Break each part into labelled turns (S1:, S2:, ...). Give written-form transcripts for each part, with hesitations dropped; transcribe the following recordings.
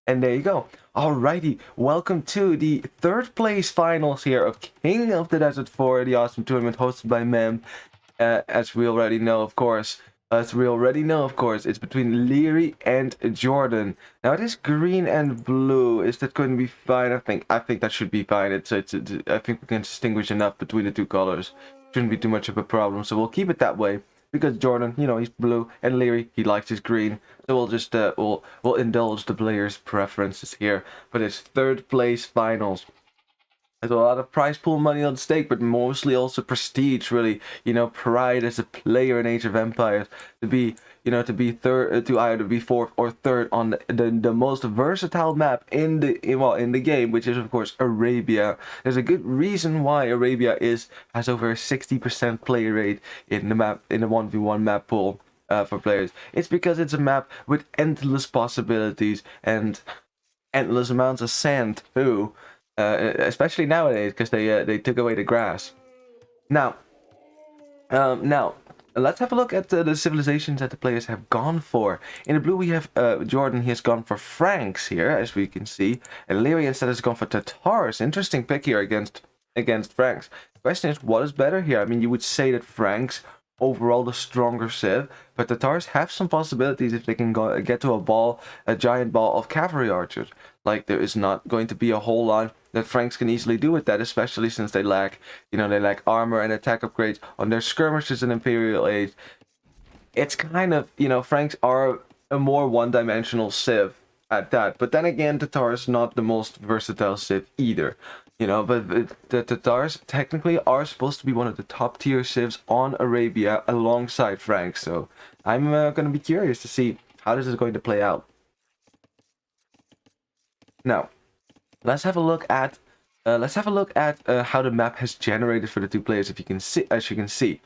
S1: And there you go. Alrighty, welcome to the third place finals here of King of the Desert 4, the awesome tournament hosted by Mem. As we already know, of course. It's between Liereyy and Jordan. Now it is green and blue. Is that going to be fine? I think that should be fine. I think we can distinguish enough between the two colors. Shouldn't be too much of a problem. So we'll keep it that way. Because Jordan, he's blue, and Liereyy, he likes his green. So we'll just we'll indulge the players' preferences here for this third place finals. There's a lot of prize pool money on stake, but mostly also prestige, really. Pride as a player in Age of Empires to be, third, to either be fourth or third on the most versatile map in the game, which is of course Arabia. There's a good reason why Arabia has over a 60% play rate in the 1v1 map pool for players. It's because it's a map with endless possibilities and endless amounts of sand too. Especially nowadays, because they took away the grass. Now, let's have a look at the civilizations that the players have gone for. In the blue, we have Jordan. He has gone for Franks here, as we can see, and Liereyy instead has gone for Tatars. Interesting pick here against Franks. The question is, what is better here? I mean, you would say that Franks overall the stronger civ, but Tatars have some possibilities if they can get to a giant ball of cavalry archers. Like, there is not going to be a whole lot that Franks can easily do with that, especially since they lack armor and attack upgrades on their skirmishers in Imperial Age. It's kind of, Franks are a more one-dimensional civ at that. But then again, Tatars not the most versatile civ either. But the Tatars technically are supposed to be one of the top tier civs on Arabia alongside Franks. So I'm going to be curious to see how this is going to play out. Now, let's have a look at how the map has generated for the two players. As you can see.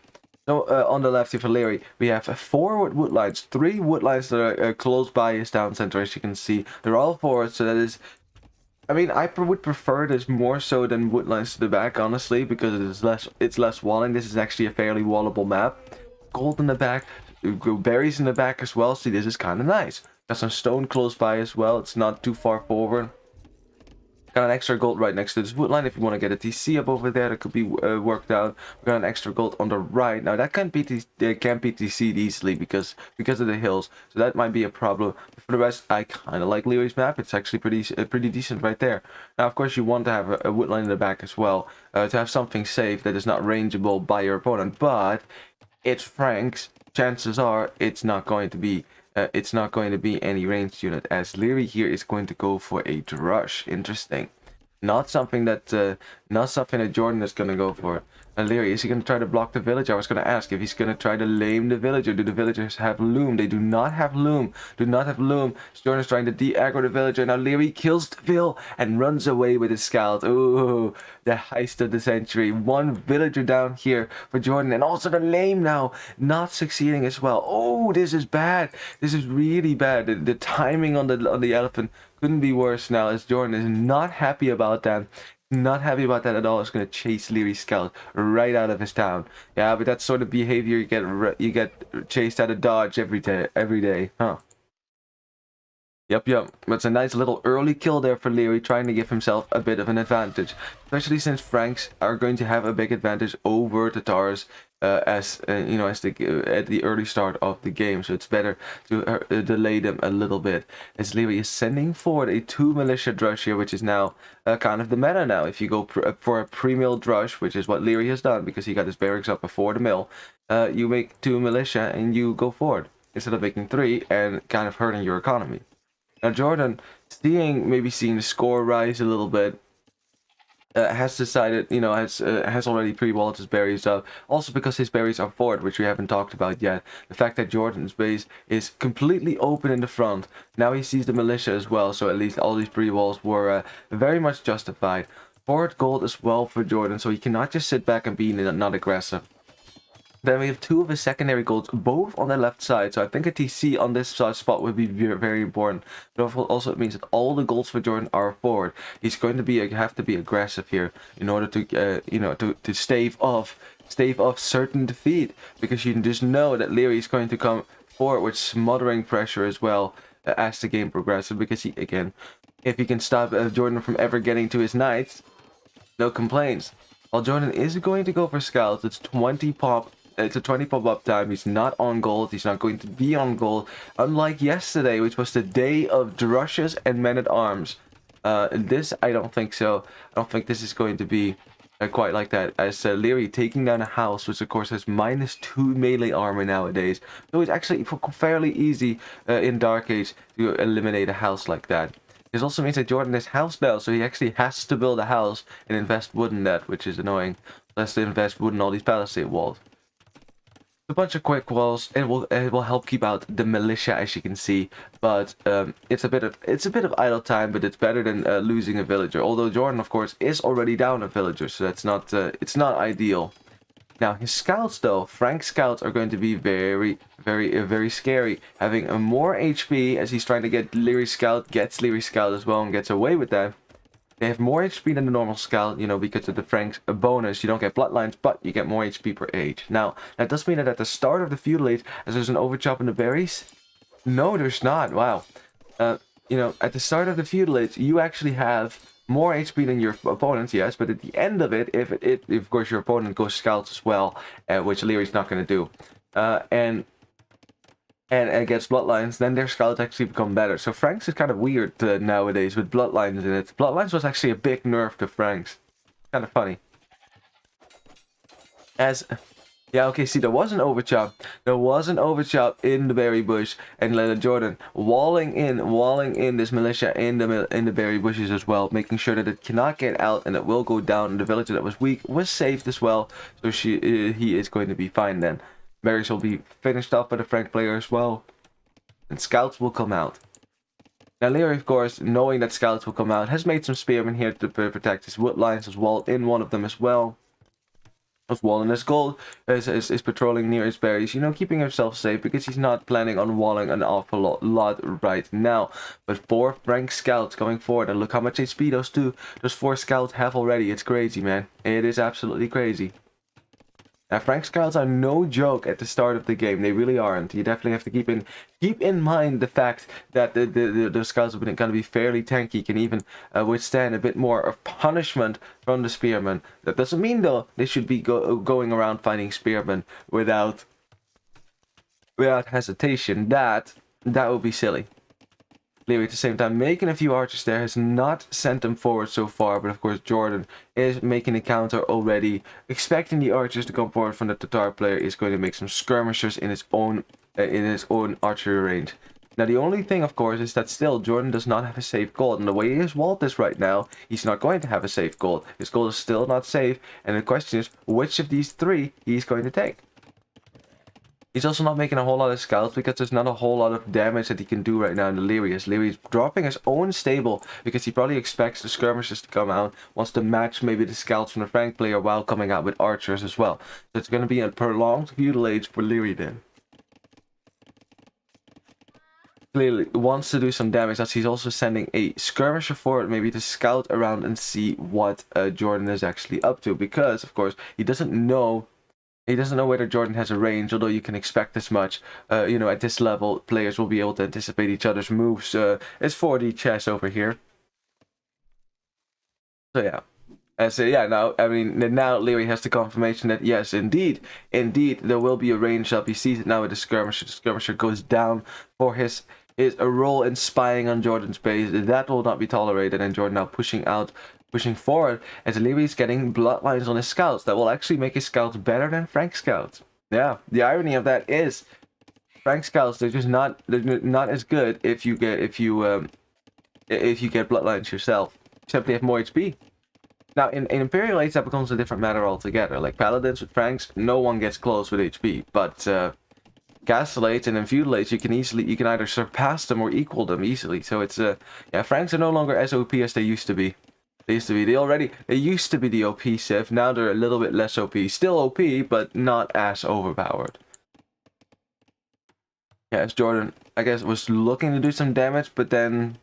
S1: So on the left here for Liereyy, we have 4 woodlines, 3 woodlines that are close by his town center. As you can see, they're all forward. So that is, I mean, I would prefer this more so than woodlines to the back, honestly, because it's less walling. This is actually a fairly wallable map. Gold in the back, berries in the back as well. See, this is kind of nice. Got some stone close by as well. It's not too far forward. Got an extra gold right next to this woodline. If you want to get a TC up over there, that could be worked out. We got an extra gold on the right. Now that can't be TC'd easily because of the hills, so that might be a problem. But for the rest, I kind of like Lierey's map. It's actually pretty decent right there. Now, of course, you want to have a woodline in the back as well to have something safe that is not rangeable by your opponent. But it's Franks. Chances are it's not going to be. Any ranged unit, as Liereyy here is going to go for a drush. Interesting. Not something that Jordan is going to go for. Liereyy, is he going to try to block the villager? I was going to ask if he's going to try to lame the villager. Do the villagers have loom? They do not have loom. Jordan is trying to de-aggro the villager. Now Liereyy kills the vill and runs away with his scout. Ooh, the heist of the century. 1 villager down here for Jordan, and also the lame now not succeeding as well. Oh, this is bad. This is really bad. The timing on the elephant couldn't be worse now, as Jordan is not happy about that. Not happy about that at all. It's going to chase Lierey's scout right out of his town. Yeah, but that sort of behavior you get chased out of Dodge every day, huh? Yep. That's a nice little early kill there for Liereyy, trying to give himself a bit of an advantage, especially since Franks are going to have a big advantage over Tatars at the early start of the game. So it's better to delay them a little bit. As Liereyy is sending forward a 2 militia drush here, which is now kind of the meta now. If you go for a pre-mill drush, which is what Liereyy has done because he got his barracks up before the mill, you make 2 militia and you go forward instead of making 3 and kind of hurting your economy. Now Jordan, maybe seeing the score rise a little bit, has decided, has already pre-walled his berries up. Also because his berries are forward, which we haven't talked about yet. The fact that Jordan's base is completely open in the front. Now he sees the militia as well, so at least all these pre-walls were very much justified. Forward gold as well for Jordan, so he cannot just sit back and be not aggressive. Then we have 2 of his secondary golds, both on the left side. So I think a TC on this spot would be very important. But also it means that all the golds for Jordan are forward. He's going to have to be aggressive here in order to stave off certain defeat, because you just know that Liereyy is going to come forward with smothering pressure as well. as the game progresses, because he, again, if he can stop Jordan from ever getting to his knights, no complaints. While Jordan is going to go for scouts, it's 20 pop. It's a 20 pop up time. He's not on gold. He's not going to be on gold. Unlike yesterday, which was the day of drushes and men at arms. This, I don't think so. I don't think this is going to be quite like that. As Liereyy taking down a house, which of course has -2 melee armor nowadays. So it's actually fairly easy in Dark Age to eliminate a house like that. This also means that Jordan is house now, so he actually has to build a house and invest wood in that, which is annoying. Let's invest wood in all these palisade walls. A bunch of quick walls. It will help keep out the militia, as you can see, but it's a bit of idle time, but it's better than losing a villager. Although Jordan, of course, is already down a villager, so that's not it's not ideal. Now his scouts, though, Frank's scouts are going to be very scary. Having a more HP as he's trying to get Lierey's scout, gets Lierey's scout as well and gets away with that. They have more HP than the normal scout, you know, because of the Frank's bonus. You don't get bloodlines, but you get more HP per age. Now, that does mean that at the start of the feudal age, as there's an overchop in the berries? No, there's not. Wow. You know, at the start of the feudal age, you actually have more HP than your opponents, yes, but at the end of it, if of course your opponent goes scouts as well, which Lierey's not going to do, and gets bloodlines, then their scouts actually become better. So Frank's is kind of weird nowadays with bloodlines in it. Bloodlines was actually a big nerf to Frank's. Kind of funny. Yeah, okay, see, there was an overchop. There was an overchop in the berry bush, and Jordan walling in this militia in the berry bushes as well, making sure that it cannot get out and it will go down. And the villager that was weak was saved as well, so he is going to be fine then. Berries will be finished off by the Frank player as well, and scouts will come out. Now Liereyy, of course, knowing that scouts will come out, has made some spearmen here to protect his wood lines, as well in one of them as well. As well, and his gold is patrolling near his berries, you know, keeping himself safe because he's not planning on walling an awful lot right now. But 4 Frank scouts going forward, and look how much HP those 4 scouts have already. It's crazy, man. It is absolutely crazy. Now, Frank scouts are no joke at the start of the game. They really aren't. You definitely have to keep in mind the fact that the scouts are going to be fairly tanky, can even withstand a bit more of punishment from the spearmen. That doesn't mean, though, they should be going around fighting spearmen without hesitation. That would be silly. Liereyy at the same time making a few archers there, has not sent them forward so far, but of course Jordan is making a counter already, expecting the archers to come forward from the Tatar player. Is going to make some skirmishers in his own archery range. Now the only thing, of course, is that still Jordan does not have a safe gold, and the way his vault is right now, he's not going to have a safe gold. His gold is still not safe, and the question is which of these 3 he's going to take. He's also not making a whole lot of scouts because there's not a whole lot of damage that he can do right now in the Liereyy. Lierey's dropping his own stable because he probably expects the skirmishers to come out, wants to match maybe the scouts from the Frank player while coming out with archers as well. So it's going to be a prolonged feudal age for Liereyy then. Clearly wants to do some damage, as he's also sending a skirmisher forward maybe to scout around and see what Jordan is actually up to, because of course he doesn't know whether Jordan has a range, although you can expect as much. You know, at this level, players will be able to anticipate each other's moves. It's 4D chess over here. So yeah. Now, I mean, now Liereyy has the confirmation that yes, indeed, there will be a range up. He sees it now with the skirmisher. The skirmisher goes down for his role in spying on Jordan's base. That will not be tolerated, and Jordan now pushing forward as Liereyy is getting bloodlines on his scouts. That will actually make his scouts better than Frank scouts. Yeah, the irony of that is Frank scouts, they're not as good if you get bloodlines yourself. You simply have more HP. Now in Imperial Age that becomes a different matter altogether. Like Paladins with Franks, no one gets close with HP, but Castle Age and in Feudal Age you can either surpass them or equal them easily. So it's yeah, Franks are no longer as OP as they used to be. They used to be the OP Civ. Now they're a little bit less OP. Still OP, but not as overpowered. Yeah, as Jordan, I guess, was looking to do some damage, but then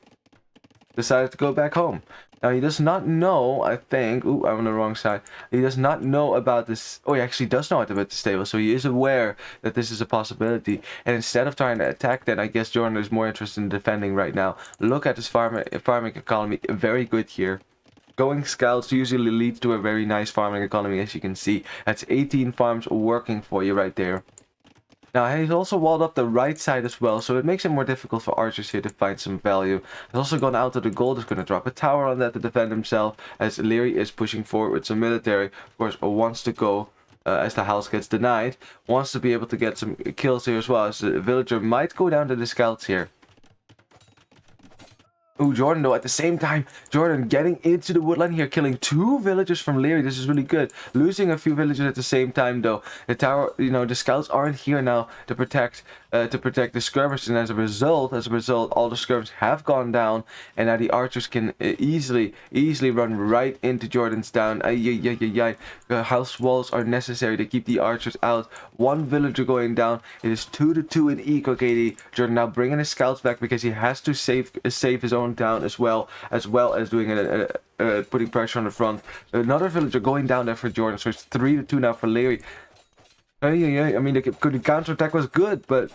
S1: decided to go back home. Now he does not know, I think. Ooh, I'm on the wrong side. He does not know about this. Oh, he actually does know about the stable, so he is aware that this is a possibility. And instead of trying to attack, then I guess Jordan is more interested in defending right now. Look at his farming economy, very good here. Going scouts usually leads to a very nice farming economy, as you can see. That's 18 farms working for you right there. Now, he's also walled up the right side as well, so it makes it more difficult for archers here to find some value. He's also gone out to the gold, is going to drop a tower on that to defend himself, as Liereyy is pushing forward with some military. Of course, wants to go, as the house gets denied, wants to be able to get some kills here as well, as the villager might go down to the scouts here. Ooh, Jordan though, at the same time, Jordan getting into the woodland here, killing 2 villagers from Liereyy. This is really good. Losing a few villagers at the same time though. The tower, the scouts aren't here now to protect the skirmishers, and as a result, all the skirmishers have gone down, and now the archers can easily run right into Jordan's town. House walls are necessary to keep the archers out. 1 villager going down. It is 2-2 in eco KD. Jordan now bringing his scouts back because he has to save his own town as well as doing putting pressure on the front. Another villager going down there for Jordan, so it's 3-2 now for Liereyy. I mean, the counterattack was good, but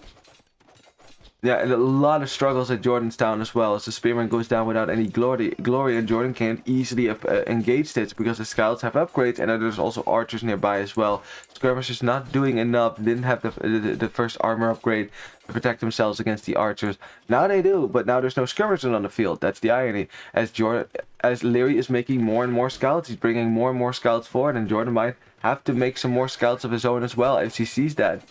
S1: yeah, and a lot of struggles at Jordan's town as well, as the spearman goes down without any glory, and Jordan can't easily engage this because the scouts have upgrades, and there's also archers nearby as well. Skirmishers not doing enough, didn't have the first armor upgrade to protect themselves against the archers. Now they do, but now there's no skirmishers on the field. That's the irony. As Liereyy is making more and more scouts, he's bringing more and more scouts forward, and Jordan might have to make some more scouts of his own as well if he sees that.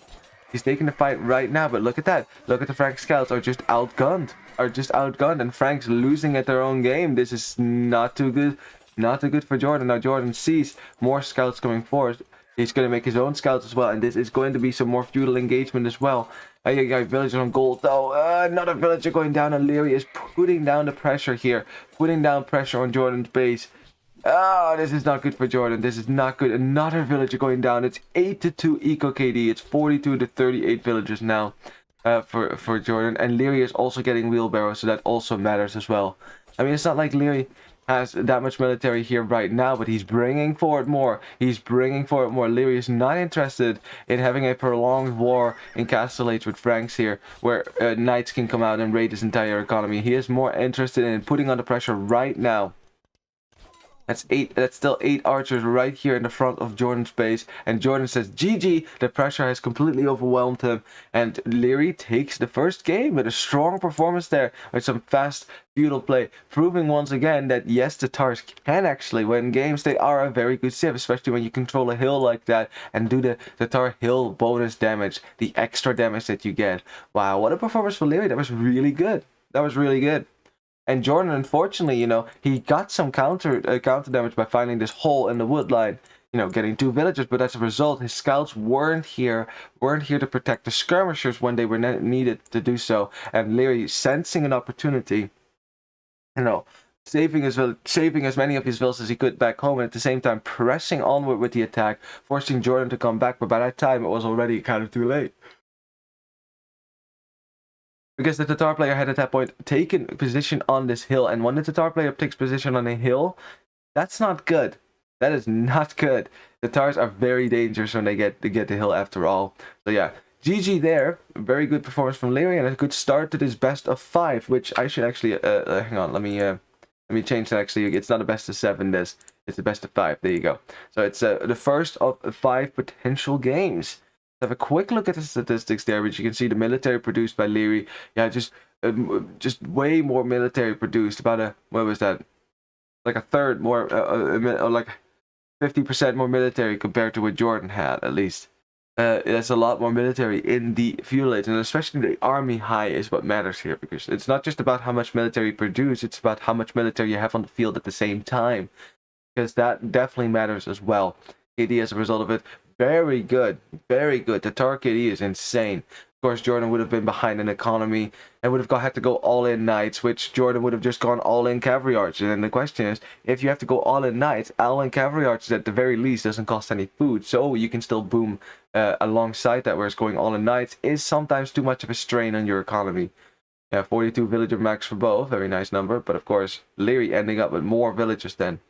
S1: He's taking the fight right now, but look at that. Look at the Frank scouts are just outgunned. And Frank's losing at their own game. This is not too good. Not too good for Jordan. Now Jordan sees more scouts coming forward. He's going to make his own scouts as well, and this is going to be some more feudal engagement as well. Villagers on gold though. Another villager going down, and Liereyy is putting down the pressure here. Putting down pressure on Jordan's base. Oh, this is not good for Jordan. This is not good. Another villager going down. It's 8-2 eco KD. It's 42-38 villagers now for Jordan. And Liereyy is also getting wheelbarrows, so that also matters as well. I mean, it's not like Liereyy has that much military here right now, but he's bringing forward more. Liereyy is not interested in having a prolonged war in Castle Age with Franks here, where knights can come out and raid his entire economy. He is more interested in putting on the pressure right now. That's still 8 archers right here in the front of Jordan's base, and Jordan says GG. The pressure has completely overwhelmed him, and Liereyy takes the first game with a strong performance there, with some fast feudal play, proving once again that yes, the Tatars can actually win games. They are a very good civ, especially when you control a hill like that and do the Tatar hill bonus damage, the extra damage that you get. Wow, what a performance for Liereyy. That was really good. And Jordan, unfortunately, he got some counter damage by finding this hole in the wood line, getting 2 villagers. But as a result, his scouts weren't here to protect the skirmishers when they were needed to do so. And Liereyy, sensing an opportunity, saving as many of his villas as he could back home, and at the same time pressing onward with the attack, forcing Jordan to come back. But by that time, it was already kind of too late, because the Tatar player had at that point taken position on this hill, and when the Tatar player takes position on a hill, that's not good. That is not good. The Tatars are very dangerous when they get the hill after all. So yeah, GG there. Very good performance from Liereyy, and a good start to this best of 5, which I should actually hang on. Let me change that. Actually, it's not a best of 7. It's the best of 5. There you go. So it's the first of 5 potential games. Have a quick look at the statistics there, which you can see the military produced by Liereyy. Yeah, just way more military produced. About what was that? Like a third more, or like 50% more military compared to what Jordan had, at least. That's a lot more military in the feudal age, and especially the army high is what matters here, because it's not just about how much military you produce, it's about how much military you have on the field at the same time, because that definitely matters as well. KD as a result of it, very good. The Tatar KD is insane. Of course, Jordan would have been behind in economy and would have had to go all-in knights, which Jordan would have just gone all-in cavalry archers. And the question is, if you have to go all-in knights, all-in cavalry archers at the very least doesn't cost any food, so you can still boom alongside that, whereas going all-in knights is sometimes too much of a strain on your economy. Yeah, 42 villager max for both. Very nice number. But of course, Liereyy ending up with more villagers then.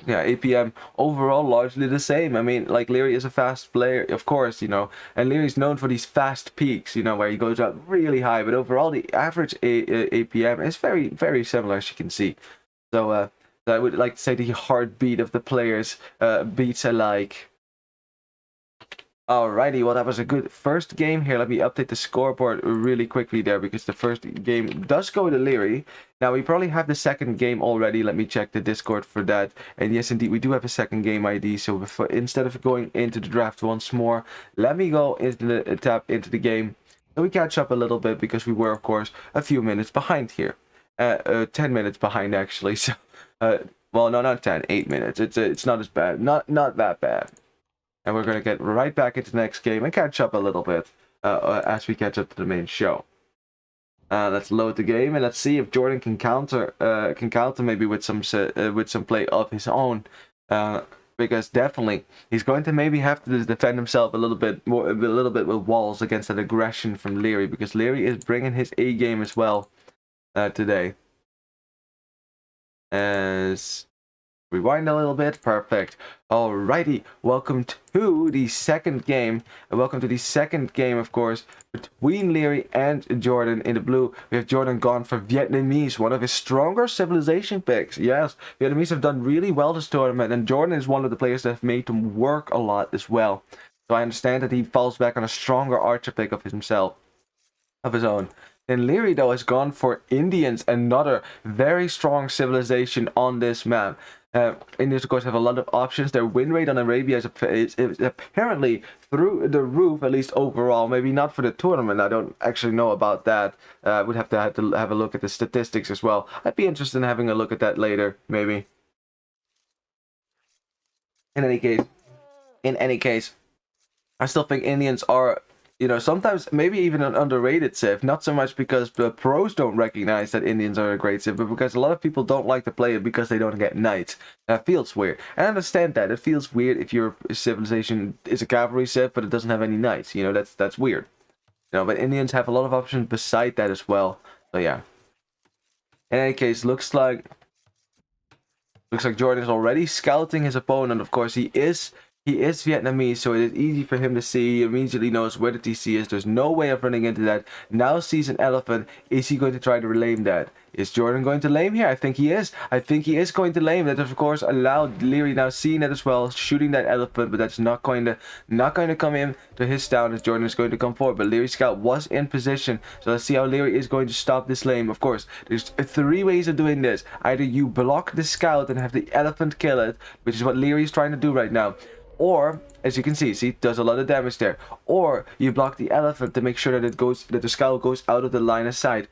S1: Yeah, APM overall largely the same. I mean, like, Liereyy is a fast player, of course, you know, and Lierey's known for these fast peaks, you know, where he goes up really high, but overall the average APM is very, very similar, as you can see. So, I would like to say the heartbeat of the players beats alike. Alrighty, well, that was a good first game. Here, let me update the scoreboard really quickly there, because the first game does go to Liereyy. Now, we probably have the second game already. Let me check the Discord for that. And yes, indeed, we do have a second game ID. So instead of going into the draft once more, let me go into the tap into the game. So we catch up a little bit, because we were, of course, a few minutes behind here. 10 minutes behind, actually. So, well, no, not 10, 8 minutes. It's not as bad. Not that bad. And we're going to get right back into the next game and catch up a little bit as we catch up to the main show. Let's load the game and let's see if Jordan can counter maybe with some play of his own. Because definitely he's going to maybe have to defend himself a little bit with walls against that aggression from Liereyy, because Liereyy is bringing his A game as well today. As rewind a little bit. Perfect. Alrighty. Welcome to the second game. Welcome to the second game, of course, between Liereyy and Jordan. In the blue, we have Jordan gone for Vietnamese, one of his stronger civilization picks. Yes, Vietnamese have done really well this tournament, and Jordan is one of the players that have made them work a lot as well. So I understand that he falls back on a stronger archer pick of himself, of his own. Then Liereyy, though, has gone for Indians, another very strong civilization on this map. Indians, of course, have a lot of options. Their win rate on Arabia is apparently through the roof, at least overall. Maybe not for the tournament. I don't actually know about that. I would have to have a look at the statistics as well. I'd be interested in having a look at that later, maybe. In any case, I still think Indians are, you know, sometimes maybe even an underrated civ. Not so much because the pros don't recognize that Indians are a great civ, but because a lot of people don't like to play it because they don't get knights. That feels weird. And I understand that. It feels weird if your civilization is a cavalry civ, but it doesn't have any knights. You know, that's weird. You know, but Indians have a lot of options beside that as well. So yeah. In any case, looks like Jordan is already scouting his opponent. Of course, he is Vietnamese, so it is easy for him to see. He immediately knows where the TC is. There's no way of running into that. Now sees an elephant. Is he going to try to lame that? Is Jordan going to lame here? I think he is. I think he is going to lame. That, of course, allowed Liereyy now seeing that as well, shooting that elephant, but that's not going to come in to his town, as Jordan is going to come forward. But Lierey's scout was in position, so let's see how Liereyy is going to stop this lame. Of course, there's 3 ways of doing this. Either you block the scout and have the elephant kill it, which is what Lierey's trying to do right now. Or, as you can see, does a lot of damage there. Or you block the elephant to make sure that the scout goes out of the line of sight.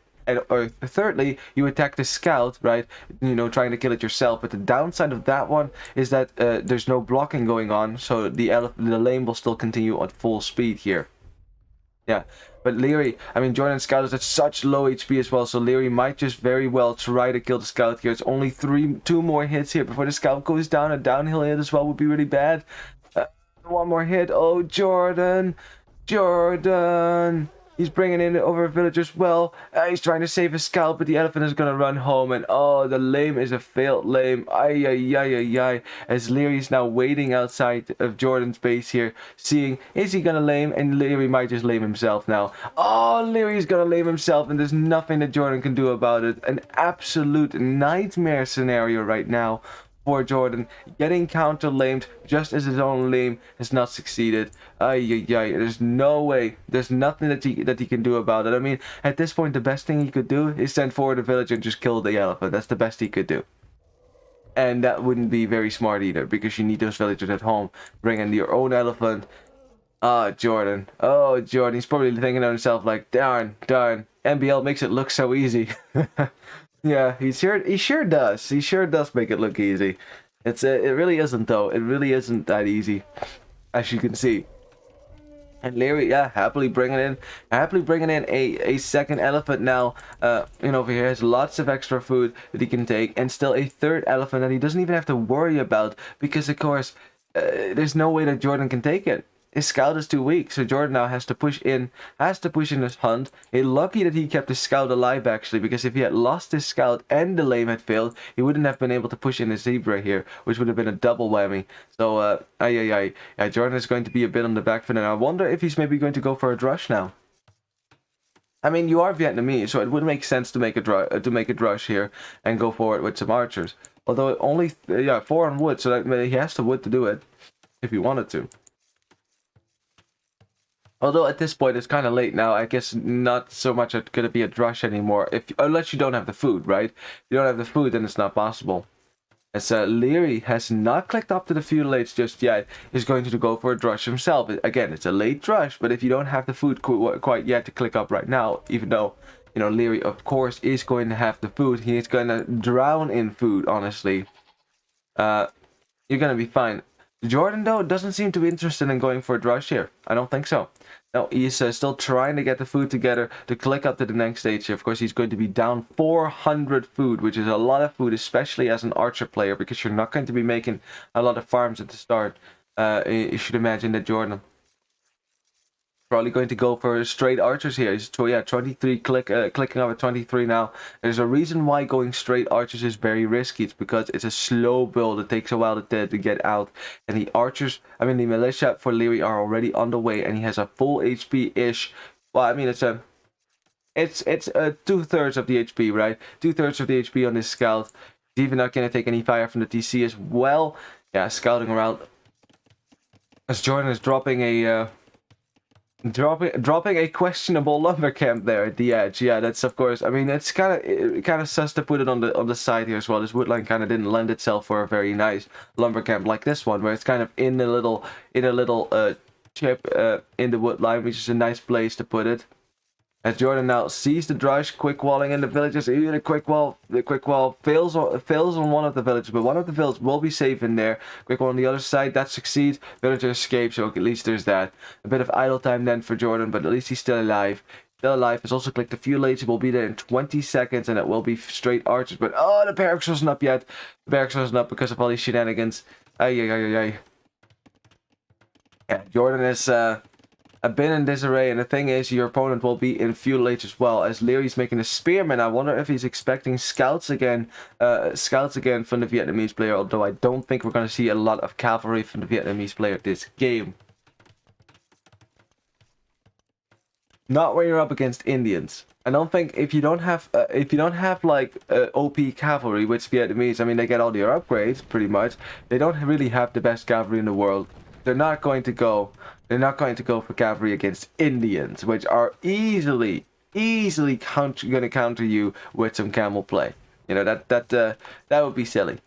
S1: Or thirdly, you attack the scout, right? You know, trying to kill it yourself. But the downside of that one is that there's no blocking going on, so the lane will still continue at full speed here. Yeah, but Liereyy, I mean, Jordan's scout is at such low HP as well, so Liereyy might just very well try to kill the scout here. It's only 2 more hits here before the scout goes down. A downhill hit as well would be really bad. 1 more hit. Oh, Jordan. He's bringing in over a village as well. He's trying to save his scout, but the elephant is going to run home. And oh, the lame is a failed lame. Ay. As Lierey's now waiting outside of Jordan's base here, seeing, is he going to lame? And Liereyy might just lame himself now. Oh, Lierey's going to lame himself, and there's nothing that Jordan can do about it. An absolute nightmare scenario right now for Jordan, getting counter lamed just as his own lame has not succeeded. There's no way, there's nothing that he can do about it. I mean, at this point, the best thing he could do is send forward a village and just kill the elephant. That's the best he could do. And that wouldn't be very smart either, because you need those villagers at home. Bring in your own elephant. Jordan. Oh, Jordan. He's probably thinking to himself like, darn. MBL makes it look so easy. Yeah, he sure does. He sure does make it look easy. It really isn't, though. It really isn't that easy, as you can see. And Liereyy, yeah, happily bringing in a second elephant now. Over here has lots of extra food that he can take, and still a 3rd elephant that he doesn't even have to worry about, because of course, there's no way that Jordan can take it. his scout is too weak, so Jordan now has to push in his hunt. It's lucky that he kept his scout alive, actually, because if he had lost his scout and the lame had failed, he wouldn't have been able to push in his zebra here, which would have been a double whammy. So, yeah, Jordan is going to be a bit on the back foot, and I wonder if he's maybe going to go for a drush now. I mean, you are Vietnamese, so it would make sense to make a drush here and go forward with some archers. Although only 4 on wood, so that he has the wood to do it if he wanted to. Although at this point it's kind of late now, I guess not so much going to be a drush anymore. Unless you don't have the food, right? If you don't have the food, then it's not possible. As Liereyy has not clicked up to the feudal age just yet, he's going to go for a drush himself. Again, it's a late drush, but if you don't have the food quite yet to click up right now, even though, you know, Liereyy of course is going to have the food, he is going to drown in food, honestly. You're going to be fine. Jordan, though, doesn't seem to be interested in going for a drush here. I don't think so. No, he's still trying to get the food together to click up to the next stage here. Of course, he's going to be down 400 food, which is a lot of food, especially as an archer player, because you're not going to be making a lot of farms at the start. You should imagine that Jordan probably going to go for straight archers here. He's 23 clicking up at 23 now. There's a reason why going straight archers is very risky. It's because it's a slow build. It takes a while to get out, and the militia for Liereyy are already on the way, and he has a full HP ish. Well, I mean, it's 2/3 of the HP, right? 2/3 of the HP on this scout. He's even not gonna take any fire from the TC as well. Yeah, scouting around as Jordan is dropping a questionable lumber camp there at the edge. Yeah, that's of course. I mean, it's kind of sus to put it on the side here as well. This woodline kind of didn't lend itself for a very nice lumber camp like this one, where it's kind of in a little chip in the woodline, which is a nice place to put it. As Jordan now sees the drush, quick walling in the villages. Even the quick wall fails on one of the villages, but one of the villages will be safe in there. Quick wall on the other side, that succeeds. Villager escapes, so at least there's that. A bit of idle time then for Jordan, but at least he's still alive. Still alive. Has also clicked the feudal age. It will be there in 20 seconds, and it will be straight archers. But oh, the barracks wasn't up yet. The barracks wasn't up because of all these shenanigans. Yeah, Jordan is a bit in disarray, and the thing is, your opponent will be in feudal age as well. As Lierey's making a spearman, I wonder if he's expecting scouts again from the Vietnamese player. Although I don't think we're going to see a lot of cavalry from the Vietnamese player this game. Not when you're up against Indians. I don't think if you don't have like OP cavalry, which Vietnamese, I mean, they get all their upgrades pretty much. They don't really have the best cavalry in the world. They're not going to go for cavalry against Indians, which are easily going to counter you with some camel play. You know, that would be silly.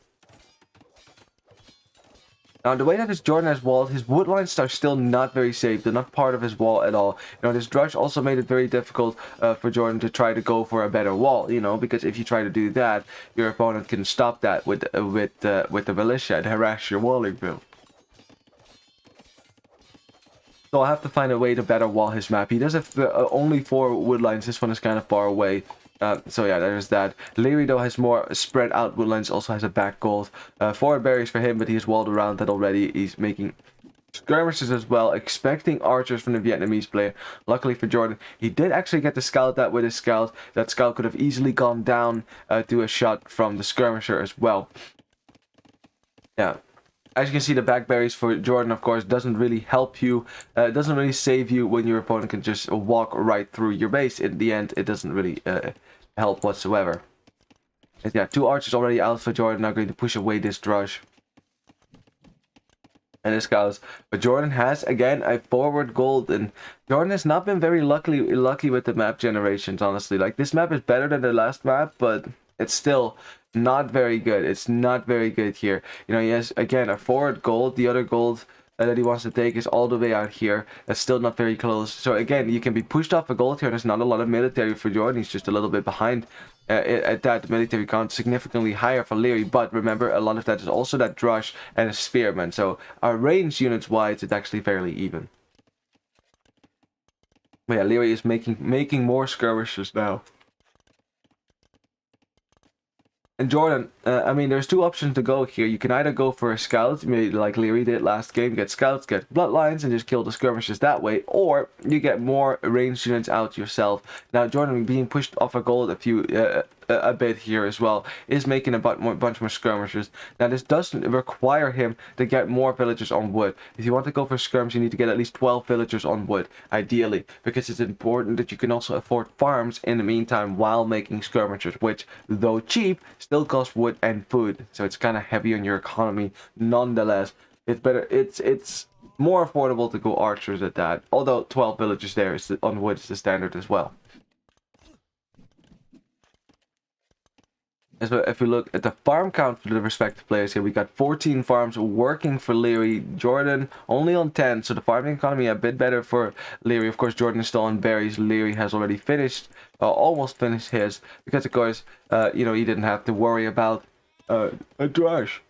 S1: Now, the way that this Jordan has walled, his woodlines are still not very safe. They're not part of his wall at all. You know, this drush also made it very difficult for Jordan to try to go for a better wall. You know, because if you try to do that, your opponent can stop that with the militia and harass your walling build. So I'll have to find a way to better wall his map. He does have only 4 woodlines. This one is kind of far away. So yeah, there's that. Liereyy, though, has more spread out woodlines. Also has a back gold. 4 berries for him, but he's walled around that already. He's making skirmishes as well, expecting archers from the Vietnamese player. Luckily for Jordan, he did actually get to scout that with his scout. That scout could have easily gone down to a shot from the skirmisher as well. Yeah. As you can see, the backberries for Jordan, of course, doesn't really help you. It doesn't really save you when your opponent can just walk right through your base. In the end, it doesn't really help whatsoever. And yeah, 2 archers already out for Jordan are going to push away this drush. And this goes. But Jordan has, again, a forward gold. And Jordan has not been very lucky with the map generations, honestly. Like, this map is better than the last map, but it's still not very good. It's not very good here. You know, he has, again, a forward gold. The other gold that he wants to take is all the way out here. That's still not very close. So again, you can be pushed off a gold here. There's not a lot of military for Jordan. He's just a little bit behind at that military count, significantly higher for Liereyy. But remember, a lot of that is also that drush and a spearman. So our range units wise, it's actually fairly even. But yeah, Liereyy is making more skirmishes now. And Jordan, I mean, there's two options to go here. You can either go for a scout, maybe like Liereyy did last game, get scouts, get bloodlines, and just kill the skirmishers that way, or you get more ranged units out yourself. Now, Jordan being pushed off a gold a bit here as well is making a bunch more skirmishers. Now, this doesn't require him to get more villagers on wood. If you want to go for skirms, you need to get at least 12 villagers on wood, ideally, because it's important that you can also afford farms in the meantime while making skirmishers, which, though cheap, still cost wood and food, so it's kind of heavy on your economy. Nonetheless, it's better. It's more affordable to go archers at that. Although 12 villagers there is on wood is the standard as well. So if we look at the farm count for the respective players here, we got 14 farms working for Liereyy. Jordan only on 10, so the farming economy a bit better for Liereyy. Of course, Jordan is still on berries. Liereyy has already finished, almost finished his, because of course, you know, he didn't have to worry about a trash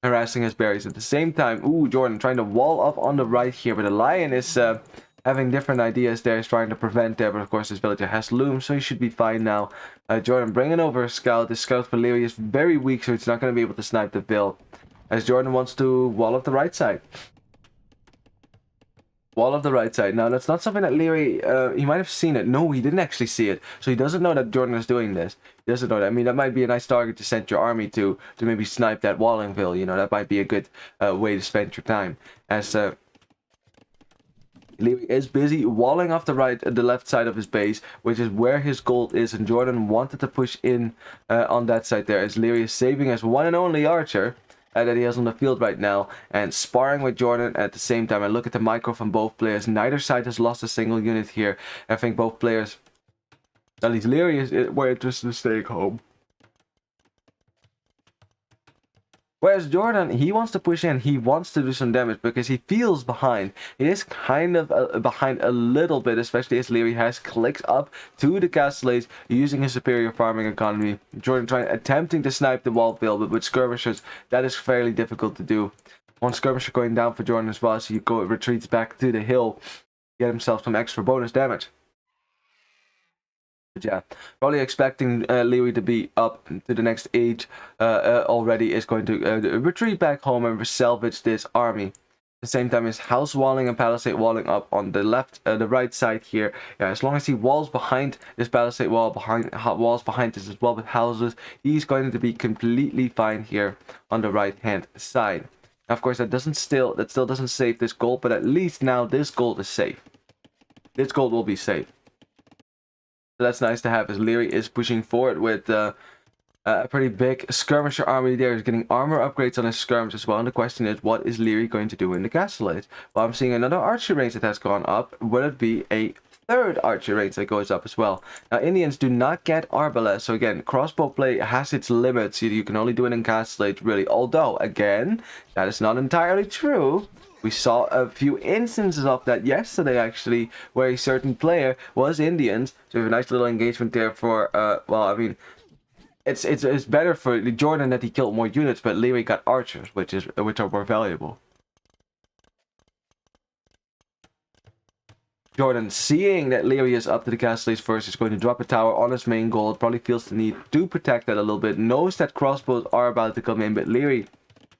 S1: harassing his berries. At the same time, ooh, Jordan trying to wall up on the right here, but the lion is having different ideas there. He's trying to prevent there, but of course this villager has loom, so he should be fine now. Jordan bringing over a scout. The scout for Liereyy is very weak, so it's not going to be able to snipe the build. As Jordan wants to wall up the right side. Wall of the right side. Now, that's not something that Liereyy, he might have seen it. No, he didn't actually see it. So he doesn't know that Jordan is doing this. He doesn't know that. I mean, that might be a nice target to send your army to maybe snipe that Wallingville. You know, that might be a good way to spend your time. As Liereyy is busy walling off the left side of his base, which is where his gold is, and Jordan wanted to push in on that side there, as Liereyy is saving his one and only archer that he has on the field right now, and sparring with Jordan at the same time. I look at the micro from both players. Neither side has lost a single unit here. I think both players, at least Liereyy, is more interested in staying home. Whereas Jordan, he wants to push in, he wants to do some damage because he feels behind. He is kind of behind a little bit, especially as Liereyy has clicks up to the castle using his superior farming economy. Jordan attempting to snipe the wall build, but with skirmishers, that is fairly difficult to do. One skirmisher going down for Jordan as well, so he retreats back to the hill, get himself some extra bonus damage. But yeah, probably expecting Liereyy to be up to the next age already, is going to retreat back home and salvage this army. At the same time, his house walling and palisade walling up on the the right side here. Yeah, as long as he walls behind this palisade wall, walls behind this as well with houses, he's going to be completely fine here on the right hand side. Now, of course, that still doesn't save this gold, but at least now this gold is safe. This gold will be safe. So that's nice to have, as Liereyy is pushing forward with a pretty big skirmisher army there. He's getting armor upgrades on his skirms as well. And the question is, what is Liereyy going to do in the castle age? Well, I'm seeing another archer range that has gone up. Will it be a third archer range that goes up as well? Now, Indians do not get arbalest. So again, crossbow play has its limits. You can only do it in castle age, really. Although, again, that is not entirely true. We saw a few instances of that yesterday, actually, where a certain player was Indians. So we have a nice little engagement there for, well, I mean, it's better for Jordan that he killed more units, but Liereyy got archers, which are more valuable. Jordan, seeing that Liereyy is up to the castle first, is going to drop a tower on his main gold. Probably feels the need to protect that a little bit. Knows that crossbows are about to come in, but Liereyy,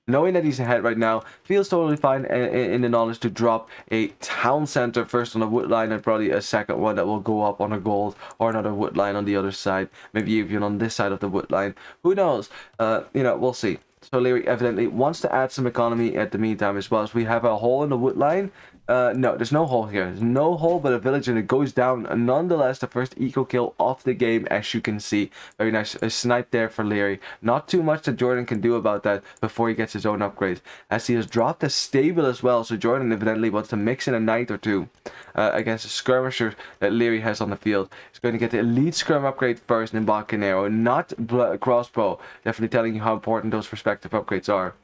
S1: knowing that he's ahead right now, feels totally fine in the knowledge to drop a town center first on a wood line, and probably a second one that will go up on a gold, or another wood line on the other side, maybe even on this side of the wood line. Who knows? You know, we'll see. So Liereyy evidently wants to add some economy at the meantime as well. As we have a hole in the wood line. No, there's no hole here. There's no hole, but a villager that goes down. Nonetheless, the first eco kill of the game, as you can see. Very nice snipe there for Liereyy. Not too much that Jordan can do about that before he gets his own upgrade, as he has dropped a stable as well. So Jordan evidently wants to mix in a knight or two against a skirmisher that Liereyy has on the field. He's going to get the elite skirm upgrade first in Bacanero, not crossbow. Definitely telling you how important those respective upgrades are.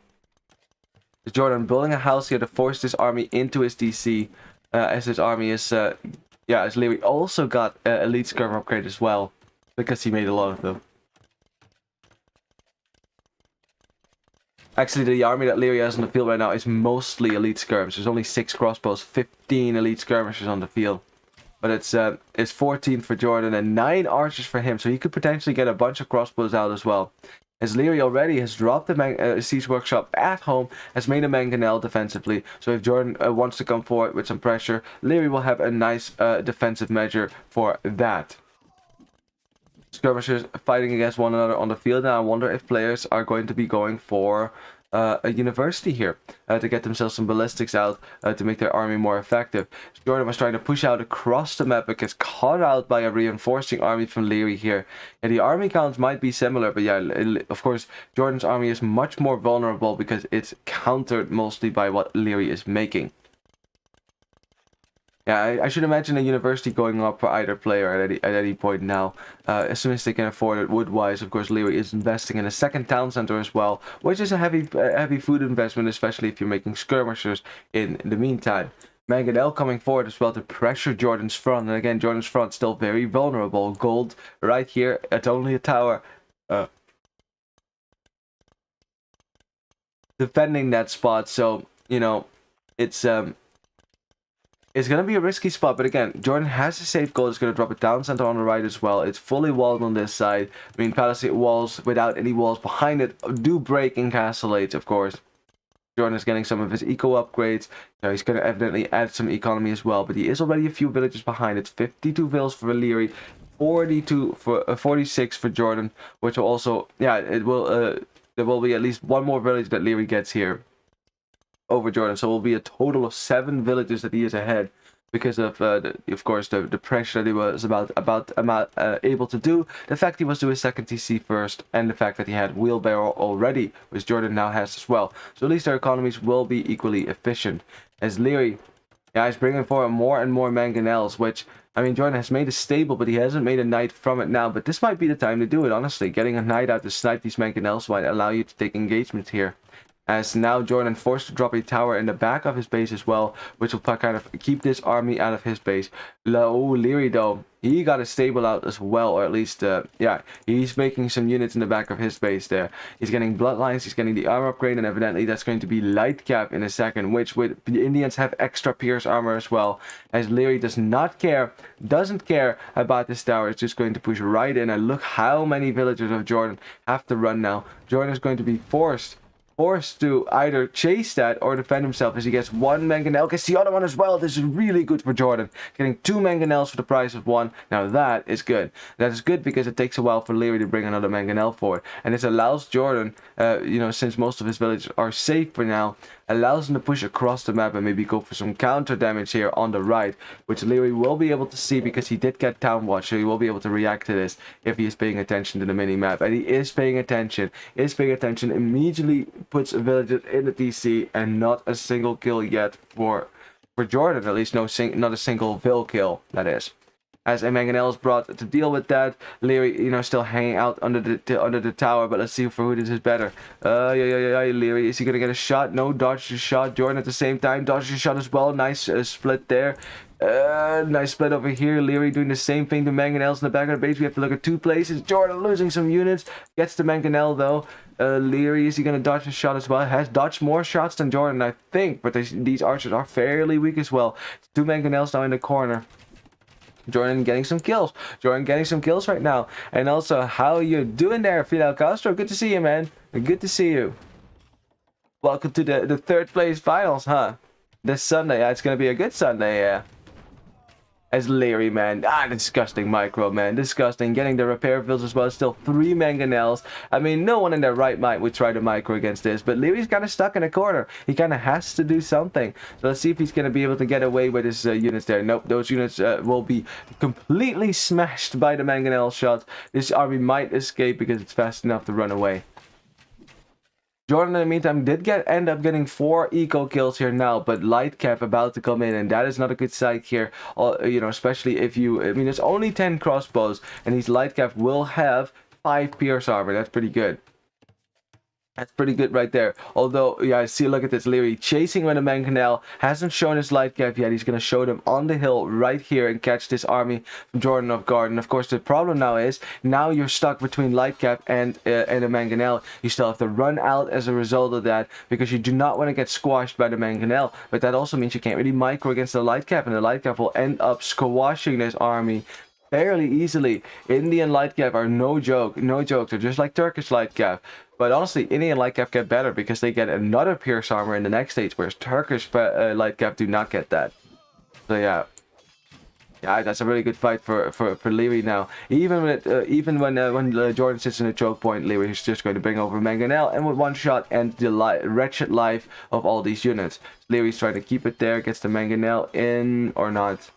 S1: Jordan building a house here to force this army into his DC, as his army is, as Liereyy also got elite skirm upgrade as well, because he made a lot of them. Actually, the army that Liereyy has on the field right now is mostly elite skirms. There's only 6 crossbows, 15 elite skirmishers on the field. but it's 14 for Jordan and 9 archers for him, so he could potentially get a bunch of crossbows out as well. As Liereyy already has dropped the Siege Workshop at home, has made a mangonel defensively. So if Jordan wants to come forward with some pressure, Liereyy will have a nice defensive measure for that. Skirmishers fighting against one another on the field. Now I wonder if players are going to be going for a university here to get themselves some ballistics out to make their army more effective. Jordan was trying to push out across the map, but gets caught out by a reinforcing army from Liereyy here. And the army counts might be similar, but yeah, of course, Jordan's army is much more vulnerable because it's countered mostly by what Liereyy is making. Yeah, I should imagine a university going up for either player at any point now. As soon as they can afford it, wood-wise, of course, Liereyy is investing in a second town center as well, which is a heavy food investment, especially if you're making skirmishers in the meantime. Mangonel coming forward as well to pressure Jordan's front, and again, Jordan's front still very vulnerable. Gold right here, it's only a tower. Defending that spot, so, you know, it's going to be a risky spot, but again, Jordan has a safe goal. It's going to drop a town center on the right as well. It's fully walled on this side. I mean, palisade walls without any walls behind it do break encapsulate, of course. Jordan is getting some of his eco upgrades. So he's going to evidently add some economy as well, but he is already a few villages behind. It's 52 villas for Liereyy, 42 for 46 for Jordan, which will also, yeah, it will there will be at least one more village that Liereyy gets here over Jordan, so it will be a total of 7 villages that he is ahead because of of course the pressure that he was able to do, the fact he was doing second TC first, and the fact that he had wheelbarrow already, which Jordan now has as well. So at least their economies will be equally efficient. As Liereyy, yeah, is bringing forward more and more mangonels, which, I mean, Jordan has made a stable, but he hasn't made a knight from it now. But this might be the time to do it, honestly. Getting a knight out to snipe these mangonels might allow you to take engagement here. As now Jordan forced to drop a tower in the back of his base as well, which will kind of keep this army out of his base. Liereyy though, he got a stable out as well, or at least, yeah, he's making some units in the back of his base there. He's getting bloodlines, he's getting the armor upgrade, and evidently that's going to be light cap in a second, which with the Indians have extra pierce armor as well. As Liereyy doesn't care about this tower, it's just going to push right in, and look how many villagers of Jordan have to run now. Jordan is going to be forced to either chase that or defend himself, as he gets 1 mangonel, gets the other one as well. This is really good for Jordan, getting 2 mangonels for the price of 1. Now that is good. That is good because it takes a while for Liereyy to bring another mangonel forward, and this allows Jordan, you know, since most of his villages are safe for now, allows him to push across the map and maybe go for some counter damage here on the right, which Liereyy will be able to see because he did get town watch, so he will be able to react to this if he is paying attention to the mini map. And he is paying attention. Immediately puts villages in the TC, and not a single kill yet for Jordan. At least not a single vill kill, that is. As a mangonel is brought to deal with that, Liereyy, you know, still hanging out under the tower. But let's see for who this is better. Liereyy, is he gonna get a shot? No, dodges a shot. Jordan at the same time dodges a shot as well. Nice split there. Nice split over here. Liereyy doing the same thing to mangonels in the back of the base. We have to look at 2 places. Jordan losing some units. Gets the mangonel though. Liereyy, is he going to dodge a shot as well? Has dodged more shots than Jordan, I think. But these archers are fairly weak as well. 2 mangonels now in the corner. Jordan getting some kills. Jordan getting some kills right now. And also, how you doing there, Fidel Castro? Good to see you, man. Good to see you. Welcome to the 3rd place finals, huh? This Sunday. Yeah, it's going to be a good Sunday, yeah. As Liereyy, man, disgusting micro, man, disgusting. Getting the repair builds as well. Still 3 mangonels. I mean, no one in their right mind would try to micro against this, but Lierey's kind of stuck in a corner. He kind of has to do something. So let's see if he's going to be able to get away with his units there. Nope, those units will be completely smashed by the mangonel shots. This army might escape because it's fast enough to run away. Jordan in the meantime did end up getting 4 eco kills here now, but light cap about to come in, and that is not a good sight here. You know, especially if you, I mean, there's only 10 crossbows, and these light cap will have 5 pierce armor. That's pretty good. That's pretty good right there. Although, yeah, see, look at this. Liereyy chasing with a mangonel. Hasn't shown his light cap yet. He's going to show them on the hill right here and catch this army from Jordan off guard. And of course, the problem now is, now you're stuck between light cap and a mangonel. You still have to run out as a result of that, because you do not want to get squashed by the mangonel. But that also means you can't really micro against the light cap. And the light cap will end up squashing this army fairly easily. Indian light cap are no joke. No joke. They're just like Turkish light cap. But honestly, Indian light cap get better because they get another pierce armor in the next stage, whereas Turkish light cap do not get that. So yeah, that's a really good fight for Liereyy now. Even when Jordan sits in the choke point, Liereyy is just going to bring over mangonel and with one shot end the wretched life of all these units. Lierey's trying to keep it there, gets the mangonel in or not,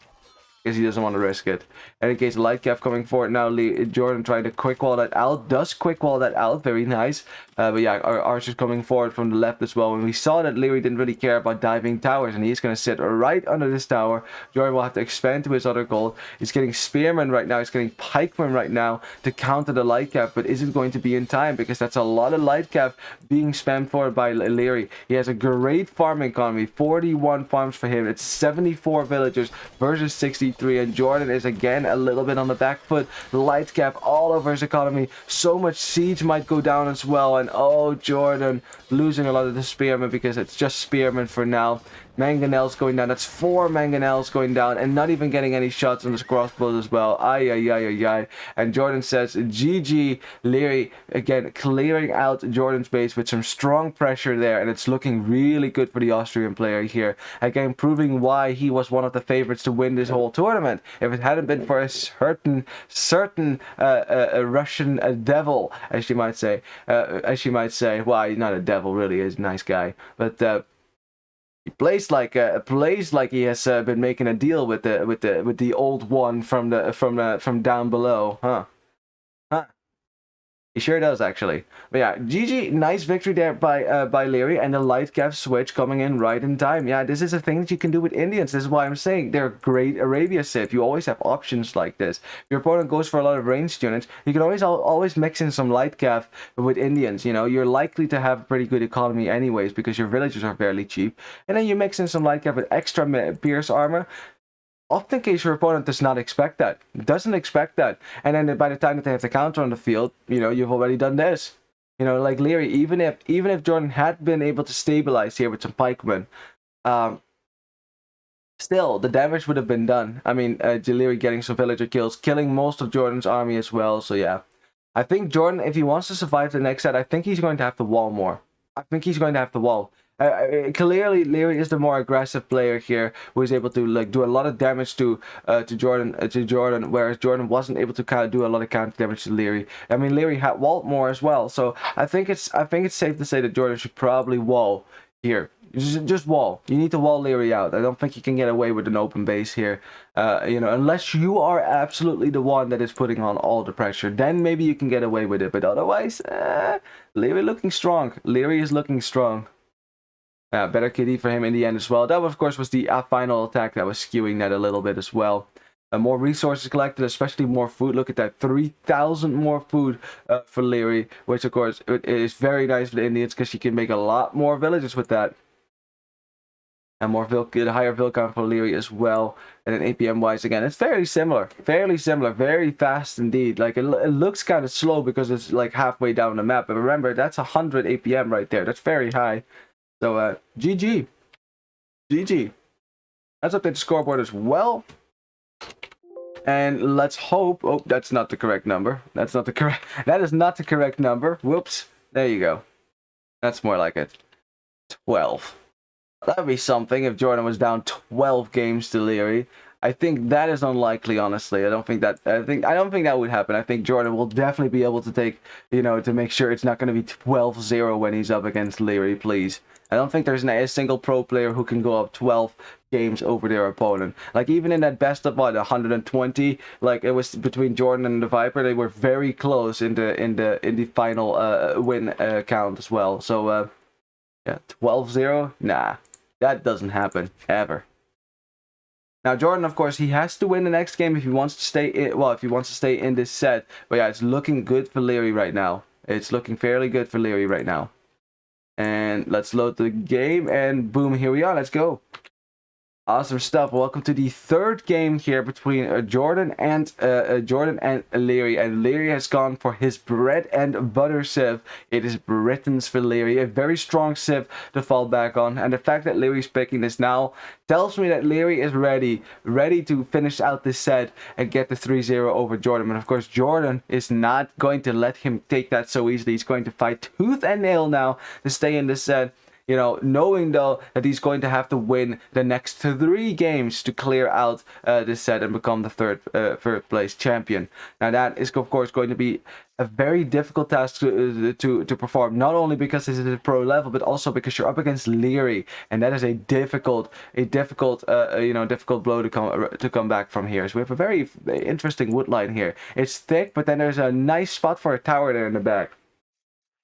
S1: because he doesn't want to risk it. And in case the light cap coming forward now, Jordan trying to quick wall that out, does quick wall that out, very nice. But yeah, our archers coming forward from the left as well. And we saw that Liereyy didn't really care about diving towers, and he's going to sit right under this tower. Jordan will have to expand to his other goal. He's getting spearmen right now, he's getting pikemen right now to counter the light cap, but isn't going to be in time, because that's a lot of light cap being spammed forward by Liereyy. He has a great farming economy, 41 farms for him. It's 74 villagers versus 63, and Jordan is again a little bit on the back foot. Light cap all over his economy. So much siege might go down as well, and oh, Jordan losing a lot of the spearmen because it's just spearmen for now. Mangonels going down. That's 4 mangonels going down, and not even getting any shots on this crossbows as well. Ay, ay, ay, ay, ay. And Jordan says, GG. Liereyy again clearing out Jordan's base with some strong pressure there, and it's looking really good for the Austrian player here. Again, proving why he was one of the favorites to win this whole tournament. If it hadn't been for a certain Russian devil, as she might say, well, he's not a devil really, he's a nice guy, but he plays like he has been making a deal with the old one from down below, huh? He sure does, actually. But yeah, GG, nice victory there by Liereyy, and the light cap switch coming in right in time. Yeah, this is a thing that you can do with Indians. This is why I'm saying they're great Arabia Sith. You always have options like this. If your opponent goes for a lot of ranged units, you can always mix in some light cap with Indians. You know, you're likely to have a pretty good economy anyways, because your villagers are fairly cheap. And then you mix in some light cap with extra pierce armor. Often in case your opponent does not expect that, doesn't expect that, and then by the time that they have the counter on the field, you know, you've already done this. You know, like Liereyy, even if Jordan had been able to stabilize here with some pikemen, still the damage would have been done. I mean, Liereyy getting some villager kills, killing most of Jordan's army as well. So yeah, I think Jordan, if he wants to survive the next set, I think he's going to have to wall more. I think he's going to have to wall. Clearly, Liereyy is the more aggressive player here, who is able to like do a lot of damage to Jordan, whereas Jordan wasn't able to kind of do a lot of counter damage to Liereyy. I mean, Liereyy had walled more as well, so I think it's safe to say that Jordan should probably wall here. Just wall. You need to wall Liereyy out. I don't think you can get away with an open base here. You know, unless you are absolutely the one that is putting on all the pressure, then maybe you can get away with it. But otherwise, Liereyy looking strong. Liereyy is looking strong. Better KD for him in the end as well. That, of course, was the final attack that was skewing that a little bit as well. More resources collected, especially more food. Look at that, 3,000 more food for Liereyy, which, of course, it is very nice for the Indians because you can make a lot more villages with that. And more higher vill count for Liereyy as well. And then APM-wise, again, it's fairly similar, very fast indeed. Like, it looks kind of slow because it's like halfway down the map. But remember, that's 100 APM right there. That's very high. So, GG. GG. Let's update the scoreboard as well. And let's hope... Oh, that's not the correct number. That is not the correct number. Whoops. There you go. That's more like it. 12. That would be something if Jordan was down 12 games to Liereyy. I think that is unlikely, honestly. I don't think that would happen. I think Jordan will definitely be able to take, you know, to make sure it's not going to be 12-0 when he's up against Liereyy, please. I don't think there's a single pro player who can go up 12 games over their opponent. Like, even in that best of 120, like, it was between Jordan and the Viper, they were very close in the final win count as well. So yeah, 12-0, nah, that doesn't happen ever. Now, Jordan, of course, he has to win the next game if he wants to stay in. Well, if he wants to stay in this set. But yeah, it's looking good for Liereyy right now. It's looking fairly good for Liereyy right now. And let's load the game, and boom, here we are. Let's go. Awesome stuff. Welcome to the third game here between Jordan and Liereyy. And Liereyy has gone for his bread and butter civ. It is Britain's for Liereyy, a very strong civ to fall back on. And the fact that Lierey's picking this now tells me that Liereyy is ready to finish out this set and get the 3-0 over Jordan. And of course, Jordan is not going to let him take that so easily. He's going to fight tooth and nail now to stay in this set. You know, knowing though that he's going to have to win the next 3 games to clear out this set and become the third place champion. Now that is of course going to be a very difficult task to perform. Not only because this is a pro level, but also because you're up against Liereyy, and that is a difficult blow to come back from here. So we have a very interesting wood line here. It's thick, but then there's a nice spot for a tower there in the back.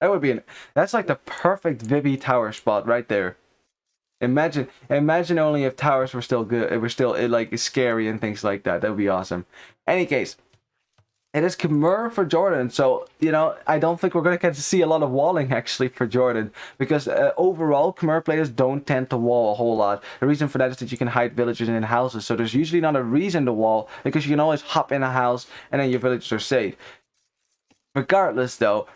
S1: That would be that's like the perfect Vivi tower spot right there. Imagine only if towers were still good, it were still like scary and things like that. That would be awesome. Any case, it is Khmer for Jordan, so you know I don't think we're gonna get to see a lot of walling actually for Jordan, because overall Khmer players don't tend to wall a whole lot. The reason for that is that you can hide villagers in houses, so there's usually not a reason to wall because you can always hop in a house and then your villagers are safe. Regardless though,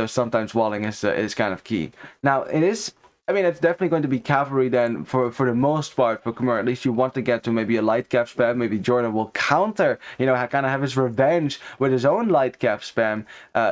S1: sometimes walling is kind of key. Now it is, I mean, it's definitely going to be cavalry then for the most part for Khmer. At least you want to get to maybe a light cap spam. Maybe Jordan will counter, you know, kind of have his revenge with his own light cap spam,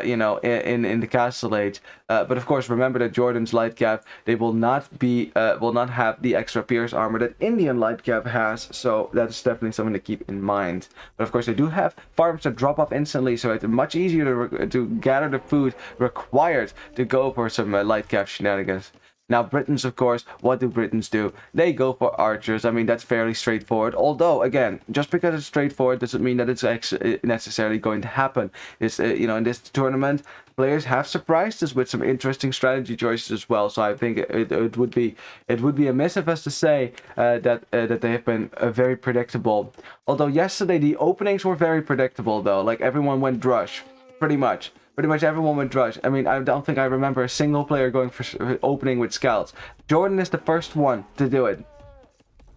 S1: you know, in the castle age. But of course, remember that Jordan's light cap, they will not have the extra pierce armor that Indian light cap has. So that's definitely something to keep in mind. But of course, they do have farms that drop off instantly, so it's much easier to gather the food required to go for some light cap shenanigans. Now, Britons, of course, what do Britons do? They go for archers. I mean, that's fairly straightforward. Although, again, just because it's straightforward doesn't mean that it's actually necessarily going to happen. It's, you know, in this tournament, players have surprised us with some interesting strategy choices as well. So I think it would be amiss of us to say that they have been very predictable. Although yesterday the openings were very predictable, though. Like everyone went Drush, pretty much. Pretty much everyone went Drush. I mean, I don't think I remember a single player going for opening with scouts. Jordan is the first one to do it,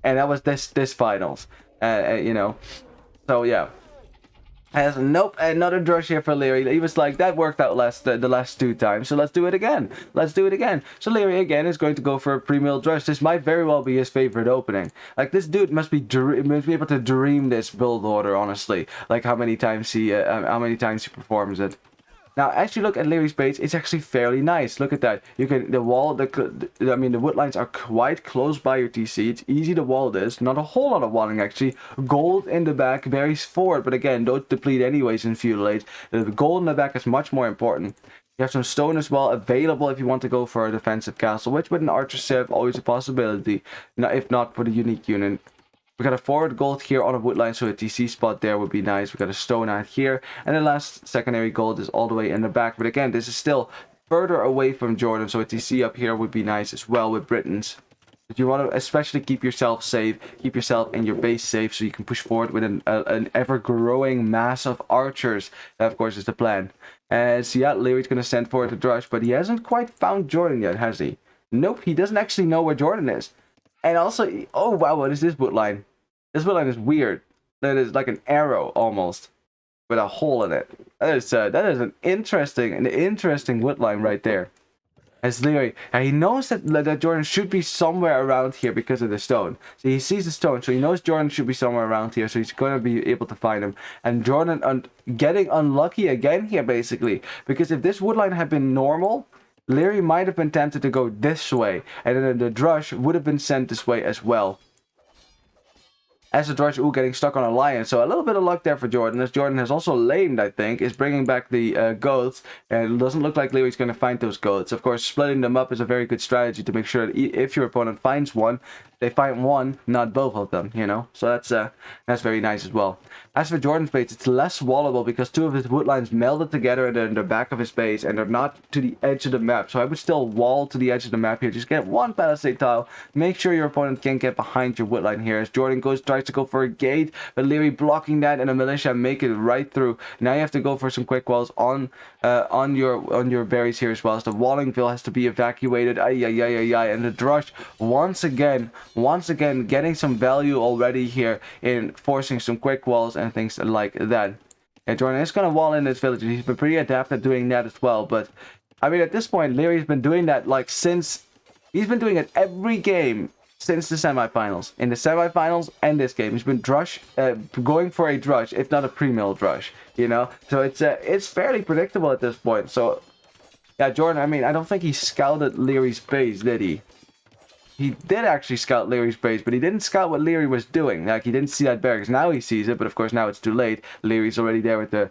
S1: and that was this finals. You know, so yeah. As nope, another Drush here for Liereyy. He was like, that worked out the last 2 times, so let's do it again. So Liereyy again is going to go for a pre-mill Drush. This might very well be his favorite opening. Like, this dude must be able to dream this build order, honestly. Like how many times he performs it. Now, as you look at Lierey's base, it's actually fairly nice. Look at that. You can the wood lines are quite close by your TC. It's easy to wall this. Not a whole lot of walling actually. Gold in the back varies forward, but again, don't deplete anyways in feudal age. The gold in the back is much more important. You have some stone as well available if you want to go for a defensive castle, which with an archer civ always a possibility. Now, if not for the unique unit. We got a forward gold here on a wood line, so a TC spot there would be nice. We got a stone out here, and the last secondary gold is all the way in the back. But again, this is still further away from Jordan, so a TC up here would be nice as well with Britons. But you want to especially keep yourself safe, keep yourself and your base safe, so you can push forward with an ever-growing mass of archers. That, of course, is the plan. And so yeah, Lierey's going to send forward to Drush, but he hasn't quite found Jordan yet, has he? Nope, he doesn't actually know where Jordan is. And also, oh wow, what is this wood line? This wood line is weird. That is like an arrow almost, with a hole in it. That is an interesting wood line right there. As Liereyy, and he knows that Jordan should be somewhere around here because of the stone. So he sees the stone, so he knows Jordan should be somewhere around here. So he's going to be able to find him. And Jordan getting unlucky again here basically, because if this wood line had been normal, Liereyy might have been tempted to go this way, and then the Drush would have been sent this way as well. As the Drush, getting stuck on a lion, so a little bit of luck there for Jordan, as Jordan has also lamed, I think, is bringing back the goats, and it doesn't look like Lierey's going to find those goats. Of course, splitting them up is a very good strategy to make sure that if your opponent finds one, they find one, not both of them, you know. So that's very nice as well. As for Jordan's base, it's less wallable because two of his wood lines melded together and they're in the back of his base and they're not to the edge of the map. So I would still wall to the edge of the map here. Just get one palisade tile. Make sure your opponent can't get behind your wood line here. As Jordan tries to go for a gate, but Liereyy blocking that and the militia make it right through. Now you have to go for some quick walls on your berries here as well. As the Wallingville has to be evacuated. And the Drush once again getting some value already here in forcing some quick walls and things like that. Yeah, Jordan is going to wall in this village. He's been pretty adept at doing that as well. But, I mean, at this point, Lierey's been doing that, like, since... He's been doing it every game since the semifinals. In the semifinals and this game. He's been going for a drush, if not a pre-mill drush, you know? So it's fairly predictable at this point. So, yeah, Jordan, I mean, I don't think he scouted Lierey's base, did he? He did actually scout Lierey's base, but he didn't scout what Liereyy was doing. Like, he didn't see that barracks. Now he sees it, but of course now it's too late. Lierey's already there with the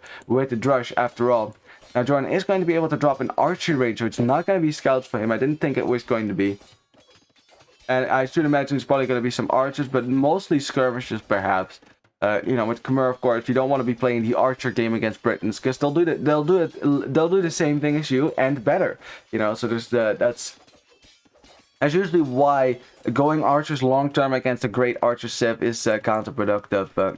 S1: drush after all. Now Jordan is going to be able to drop an archery range, so it's not going to be scouts for him. I didn't think it was going to be. And I should imagine it's probably going to be some archers, but mostly skirmishers perhaps. You know, with Khmer, of course, you don't want to be playing the archer game against Britons because they'll do the same thing as you and better. You know, so there's that's usually why going archers long term against a great archer civ is counterproductive.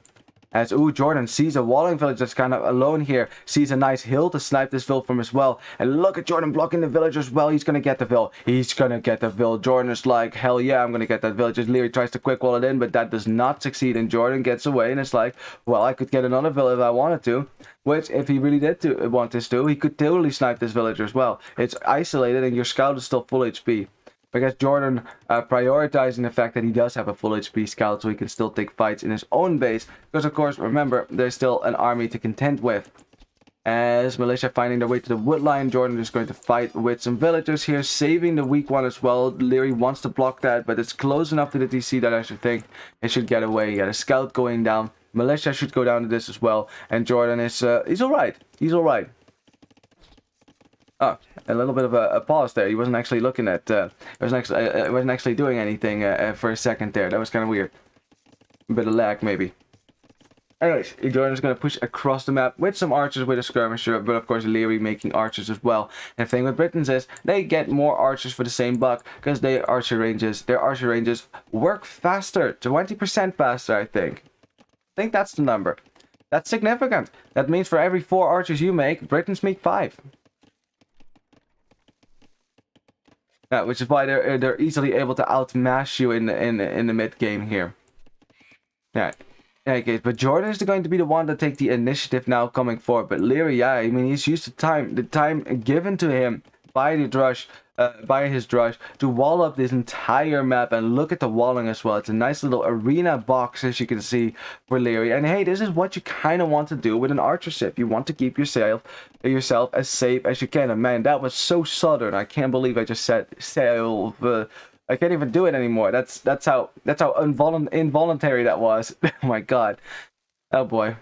S1: As Jordan sees a walling village that's kind of alone here, sees a nice hill to snipe this vill from as well. And look at Jordan blocking the village as well. He's going to get the vill. He's going to get the vill. Jordan is like, hell yeah, I'm going to get that village. As Liereyy tries to quick wall it in, but that does not succeed. And Jordan gets away and it's like, well, I could get another vill if I wanted to. Which, if he really did want this to, he could totally snipe this villager as well. It's isolated and your scout is still full HP. Because Jordan prioritizing the fact that he does have a full HP scout so he can still take fights in his own base. Because of course, remember, there's still an army to contend with. As militia finding their way to the wood line, Jordan is going to fight with some villagers here, saving the weak one as well. Liereyy wants to block that, but it's close enough to the DC that I should think it should get away. You got a scout going down. Militia should go down to this as well. And Jordan is, he's alright. He's alright. Oh, a little bit of a pause there. He wasn't actually looking at. Wasn't actually doing anything for a second there. That was kind of weird. A bit of lag, maybe. Anyways, Jordan is going to push across the map with some archers with a skirmisher, but of course Liereyy making archers as well. And the thing with Britons is they get more archers for the same buck because their archer ranges work faster, 20% faster, I think. I think that's the number. That's significant. That means for every 4 archers you make, Britons make 5. Yeah, which is why they're easily able to outmash you in the mid game here. Yeah. Okay, but Jordan is going to be the one to take the initiative now coming forward. But Liereyy, yeah, I mean he's used the time given to him by his drush to wall up this entire map, and look at the walling as well. It's a nice little arena box, as you can see, for Liereyy. And hey, this is what you kind of want to do with an archer ship. You want to keep yourself as safe as you can. And man, that was so southern. I can't believe I just said sail. I can't even do it anymore. That's how involuntary that was. Oh my god. Oh boy.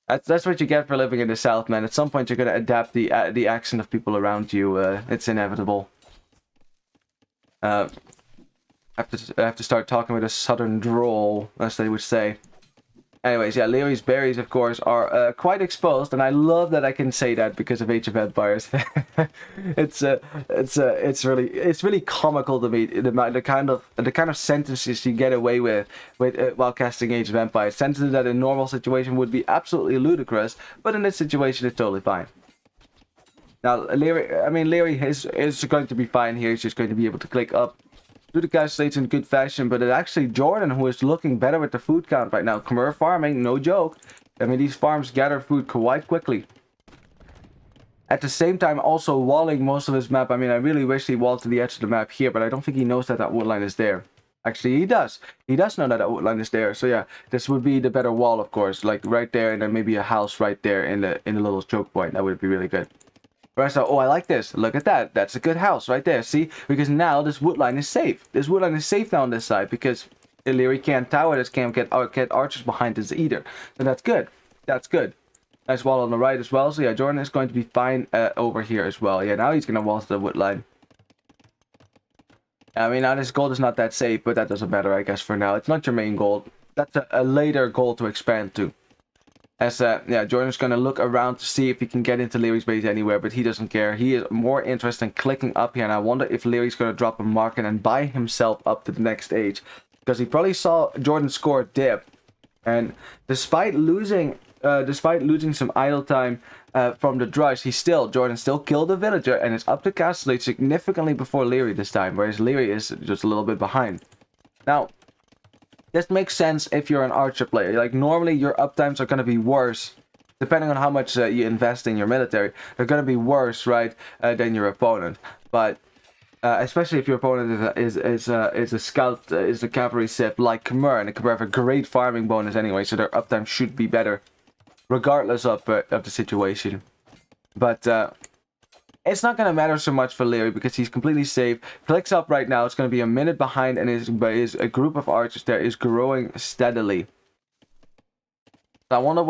S1: That's what you get for living in the South, man. At some point, you're gonna adapt the accent of people around you. It's inevitable. I have to start talking with a southern drawl, as they would say. Anyways, yeah, Lierey's berries, of course, are quite exposed, and I love that I can say that because of Age of Empires. It's really comical to me the kind of sentences you get away with while casting Age of Empires. Sentences that in normal situation would be absolutely ludicrous, but in this situation it's totally fine. Now, Liereyy is going to be fine here. He's just going to be able to click up, do the calculations in good fashion, but it's actually Jordan who is looking better with the food count right now. Khmer farming, no joke. I mean, these farms gather food quite quickly. At the same time, also walling most of his map. I mean, I really wish he walled to the edge of the map here, but I don't think he knows that woodline is there. Actually, he does. He does know that woodline is there. So yeah, this would be the better wall, of course. Like right there, and then maybe a house right there in the little choke point. That would be really good. Oh, I like this. Look at that. That's a good house right there. See? Because now this woodline is safe. This woodline is safe now on this side because Liereyy can't tower this, can't get archers behind this either. So that's good. That's good. Nice wall on the right as well. So yeah, Jordan is going to be fine over here as well. Yeah, now he's going to wall to the woodline. I mean, now this gold is not that safe, but that doesn't matter, I guess, for now. It's not your main goal. That's a later goal to expand to. As, yeah, Jordan's gonna look around to see if he can get into Lierey's base anywhere, but he doesn't care. He is more interested in clicking up here, and I wonder if Lierey's gonna drop a market and buy himself up to the next stage. Because he probably saw Jordan score dip. And despite losing some idle time from the drush, Jordan still killed the villager and is up to castle age significantly before Liereyy this time, whereas Liereyy is just a little bit behind. Now, this makes sense if you're an archer player. Like, normally your uptimes are going to be worse, depending on how much you invest in your military. They're going to be worse, right, than your opponent. But especially if your opponent is a scout, is a cavalry civ like Khmer, and Khmer have a great farming bonus anyway, so their uptime should be better, regardless of the situation. But it's not going to matter so much for Liereyy because he's completely safe. Clicks up right now. It's going to be a minute behind, and his a group of archers there is growing steadily. So I wonder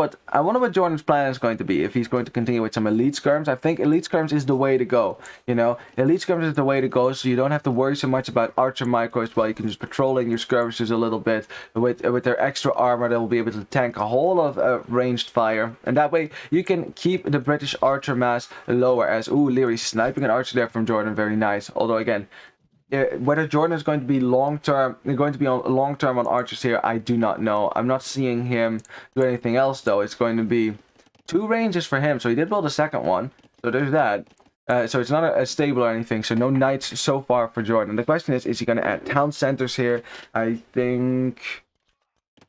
S1: what Jordan's plan is going to be. If he's going to continue with some elite skirms. I think elite skirms is the way to go. You know, elite skirms is the way to go, so you don't have to worry so much about archer micros. While you can just patrolling your skirmishes a little bit with their extra armor. They will be able to tank a whole lot of ranged fire, and that way you can keep the British archer mass lower. As Liereyy sniping an archer there from Jordan, very nice. Although again, whether Jordan is going to be long term on archers here, I do not know. I'm not seeing him do anything else though. It's going to be 2 ranges for him. So he did build a second one. So there's that. So it's not a stable or anything. So no knights so far for Jordan. The question is he going to add town centers here? I think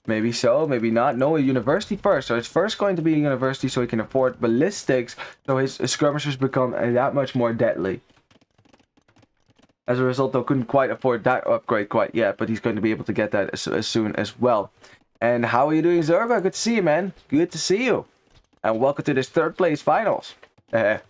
S1: maybe so, maybe not. No, a university first. So it's first going to be a university so he can afford ballistics. So his skirmishers become that much more deadly. As a result, though, couldn't quite afford that upgrade quite yet, but he's going to be able to get that as soon as well. And how are you doing, Zerva? Good to see you, man. Good to see you. And welcome to this 3rd place finals. I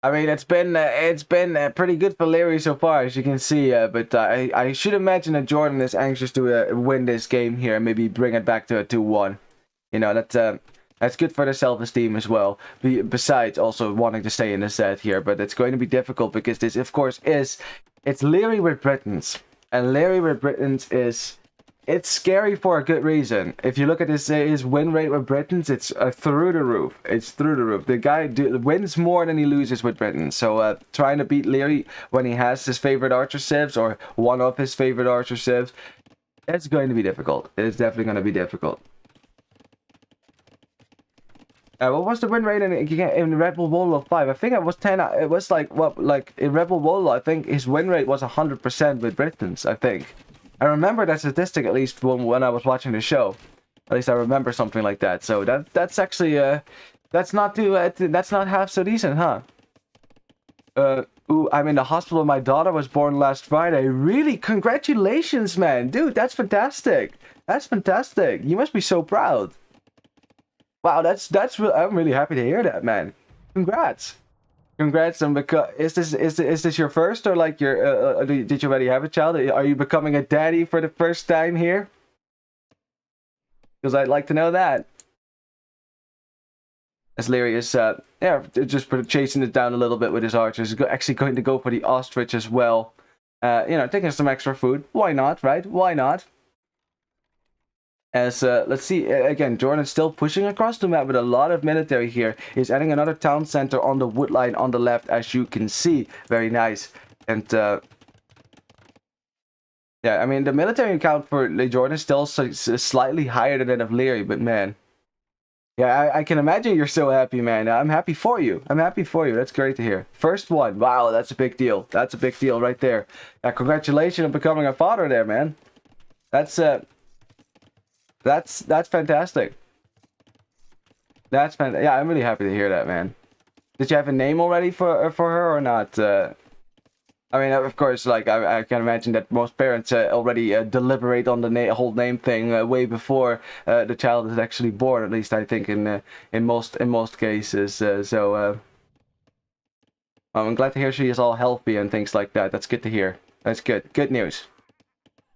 S1: mean, it's been pretty good for Liereyy so far, as you can see. But I should imagine that Jordan is anxious to win this game here and maybe bring it back to a 2-1. You know, that's good for their self-esteem as well. Besides also wanting to stay in the set here. But it's going to be difficult because this, of course, it's Liereyy with Britons. And Liereyy with Britons it's scary for a good reason. If you look at his win rate with Britons, it's through the roof. It's through the roof. The guy wins more than he loses with Britons. So trying to beat Liereyy when he has his favorite archer civs or one of his favorite archer civs, it's going to be difficult. It's definitely going to be difficult. What was the win rate in Rebel Wolo 5? I think it was 10. It was like in Rebel Wolo, I think his win rate was 100% with Britons. I think I remember that statistic at least when I was watching the show. At least I remember something like that. So that's actually that's not half so decent, huh? I'm in the hospital. My daughter was born last Friday. Really? Congratulations, man, dude. That's fantastic. That's fantastic. You must be so proud. Wow, I'm really happy to hear that, man. Congrats, and because is this your first, or like your did you already have a child? Are you becoming a daddy for the first time here? Because I'd like to know that. As Liereyy is yeah, just chasing it down a little bit with his archers. He's actually going to go for the ostrich as well. You know, taking some extra food. Why not, right? Why not? As let's see, again, Jordan is still pushing across the map with a lot of military here. He's adding another town center on the wood line on the left, as you can see. Very nice. And yeah, I mean, the military count for Jordan is still slightly higher than that of Liereyy, but man, yeah, I can imagine you're so happy, man. I'm happy for you. I'm happy for you. That's great to hear. First one. Wow, that's a big deal. That's a big deal right there. Congratulations on becoming a father there, man. That's fantastic. Yeah, I'm really happy to hear that, man. Did you have a name already for her or not? I mean, of course, like I can imagine that most parents already deliberate on the whole name thing way before the child is actually born. At least I think in most cases. So I'm glad to hear she is all healthy and things like that. That's good to hear. That's good. Good news.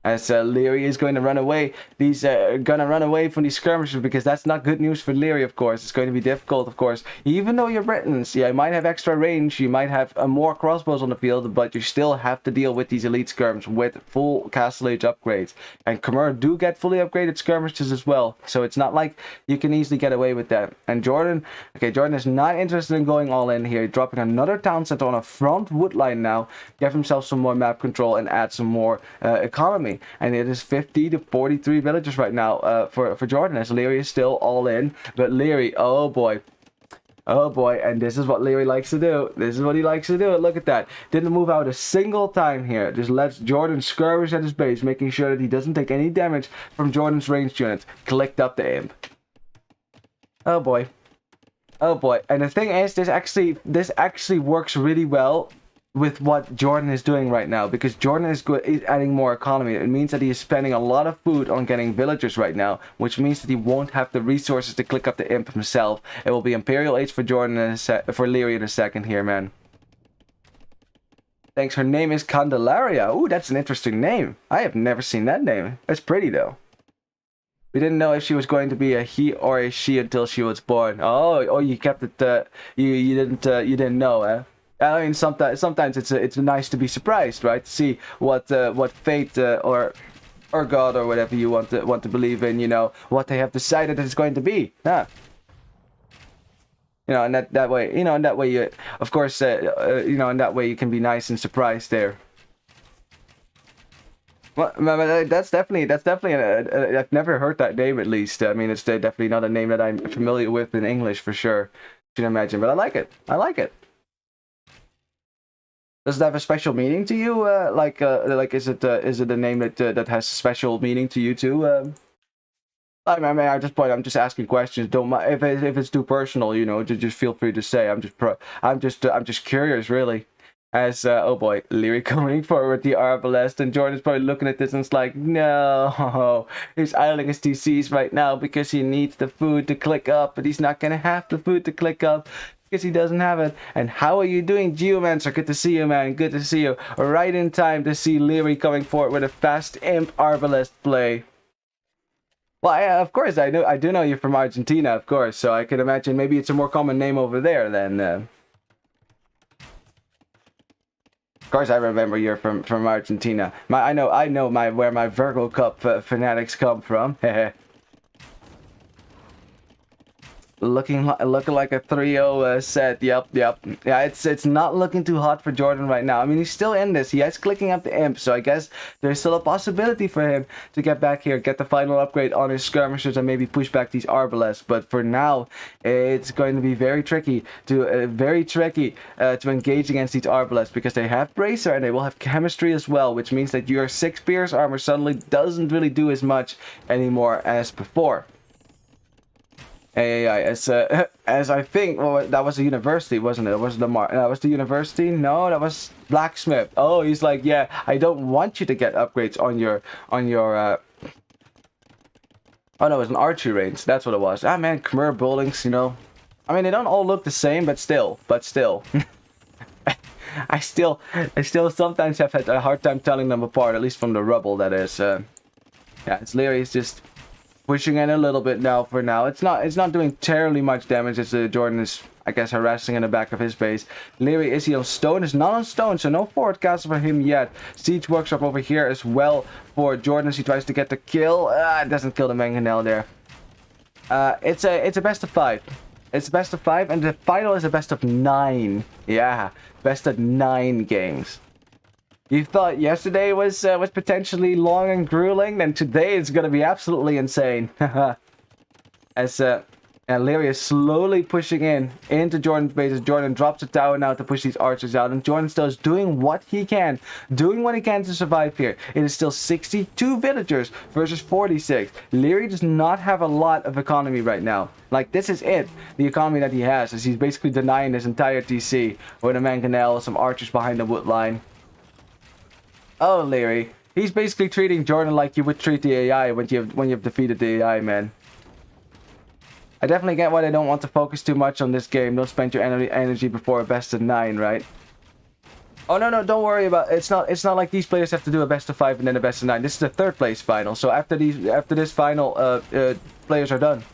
S1: As Liereyy is going to run away. These gonna run away from these skirmishers because that's not good news for Liereyy, of course. It's going to be difficult, of course. Even though you're Britons, yeah, you might have extra range, you might have more crossbows on the field, but you still have to deal with these elite skirms with full castle age upgrades. And Khmer do get fully upgraded skirmishers as well, so it's not like you can easily get away with that. And Jordan, okay, Jordan is not interested in going all in here, dropping another town center on a front wood line now, give himself some more map control and add some more economy. And it is 50 to 43 villagers right now for Jordan, as Liereyy is still all in. But Liereyy, oh boy, and this is what Liereyy likes to do. This is what he likes to do. Look at that. Didn't move out a single time here. Just lets Jordan skirmish at his base, making sure that he doesn't take any damage from Jordan's ranged units. Clicked up the imp. Oh boy. And the thing is, this actually works really well with what Jordan is doing right now, because Jordan is adding more economy. It means that he is spending a lot of food on getting villagers right now, which means that he won't have the resources to click up the imp himself. It will be Imperial Age for Jordan for Liereyy in a second here, man. Thanks. Her name is Candelaria. Ooh, that's an interesting name. I have never seen that name. That's pretty though. We didn't know if she was going to be a he or a she until she was born. Oh, you kept it. You didn't know, eh? I mean, sometimes it's nice to be surprised, right? To see what fate or God or whatever you want to believe in, you know, what they have decided it's going to be. Yeah. You know, and that way, you know, and that way you, of course, you know, and that way you can be nice and surprised there. Well, that's definitely. I've never heard that name, at least. I mean, it's definitely not a name that I'm familiar with in English for sure. You can imagine, but I like it. Does it have a special meaning to you? Like, is it a name that has special meaning to you too? I mean, at this point, I'm just asking questions. Don't mind if it's too personal, you know. Just feel free to say. I'm just curious, really. As oh boy, Liereyy coming forward with the arbalest, and Jordan's probably looking at this and it's like, no, he's idling his TCs right now because he needs the food to click up, but he's not gonna have the food to click up because he doesn't have it. And how are you doing, Geomancer? Good to see you, man. Good to see you. Right in time to see Liereyy coming forward with a fast imp arbalest play. Well, of course, I do know you're from Argentina, of course, so I can imagine maybe it's a more common name over there than. Of course, I remember you're from Argentina. I know where my Virgo Cup fanatics come from. Looking like a 3-0 set. Yep. Yeah, it's not looking too hot for Jordan right now. I mean, he's still in this. He is clicking up the imp, so I guess there's still a possibility for him to get back here, get the final upgrade on his skirmishers, and maybe push back these arbalests. But for now, it's going to be very tricky to engage against these arbalests, because they have bracer and they will have chemistry as well, which means that your 6 pierce armor suddenly doesn't really do as much anymore as before. As I think, well, that was the university, wasn't it? That was the university? No, that was blacksmith. Oh, he's like, yeah, I don't want you to get upgrades on your oh no, it was an archery range. That's what it was. Ah man, Khmer buildings, you know. I mean, they don't all look the same, but still. I still sometimes have had a hard time telling them apart, at least from the rubble, that is. Yeah, it's Lierey's just pushing in a little bit now. For now, it's not doing terribly much damage as Jordan is, I guess, harassing in the back of his base. Liereyy, is he on stone? Is not on stone, so no forward castle for him yet. Siege workshop over here as well for Jordan as he tries to get the kill. It doesn't kill the mangonel there. It's a best of 5. It's best of 5, and the final is a best of 9. Yeah, best of 9 games. You thought yesterday was potentially long and grueling, then today it's gonna be absolutely insane. As Liereyy is slowly pushing into Jordan's base as Jordan drops a tower now to push these archers out, and Jordan still is doing what he can to survive here. It is still 62 villagers versus 46. Liereyy does not have a lot of economy right now. Like, this is it, the economy that he has, as he's basically denying his entire TC with a mangonel, some archers behind the wood line. Oh, Liereyy. He's basically treating Jordan like you would treat the AI when you've defeated the AI, man. I definitely get why they don't want to focus too much on this game. Don't spend your energy before a best of 9, right? Oh no, don't worry about it. It's not like these players have to do a best of 5 and then a best of 9. This is the third place final. So after this final, players are done.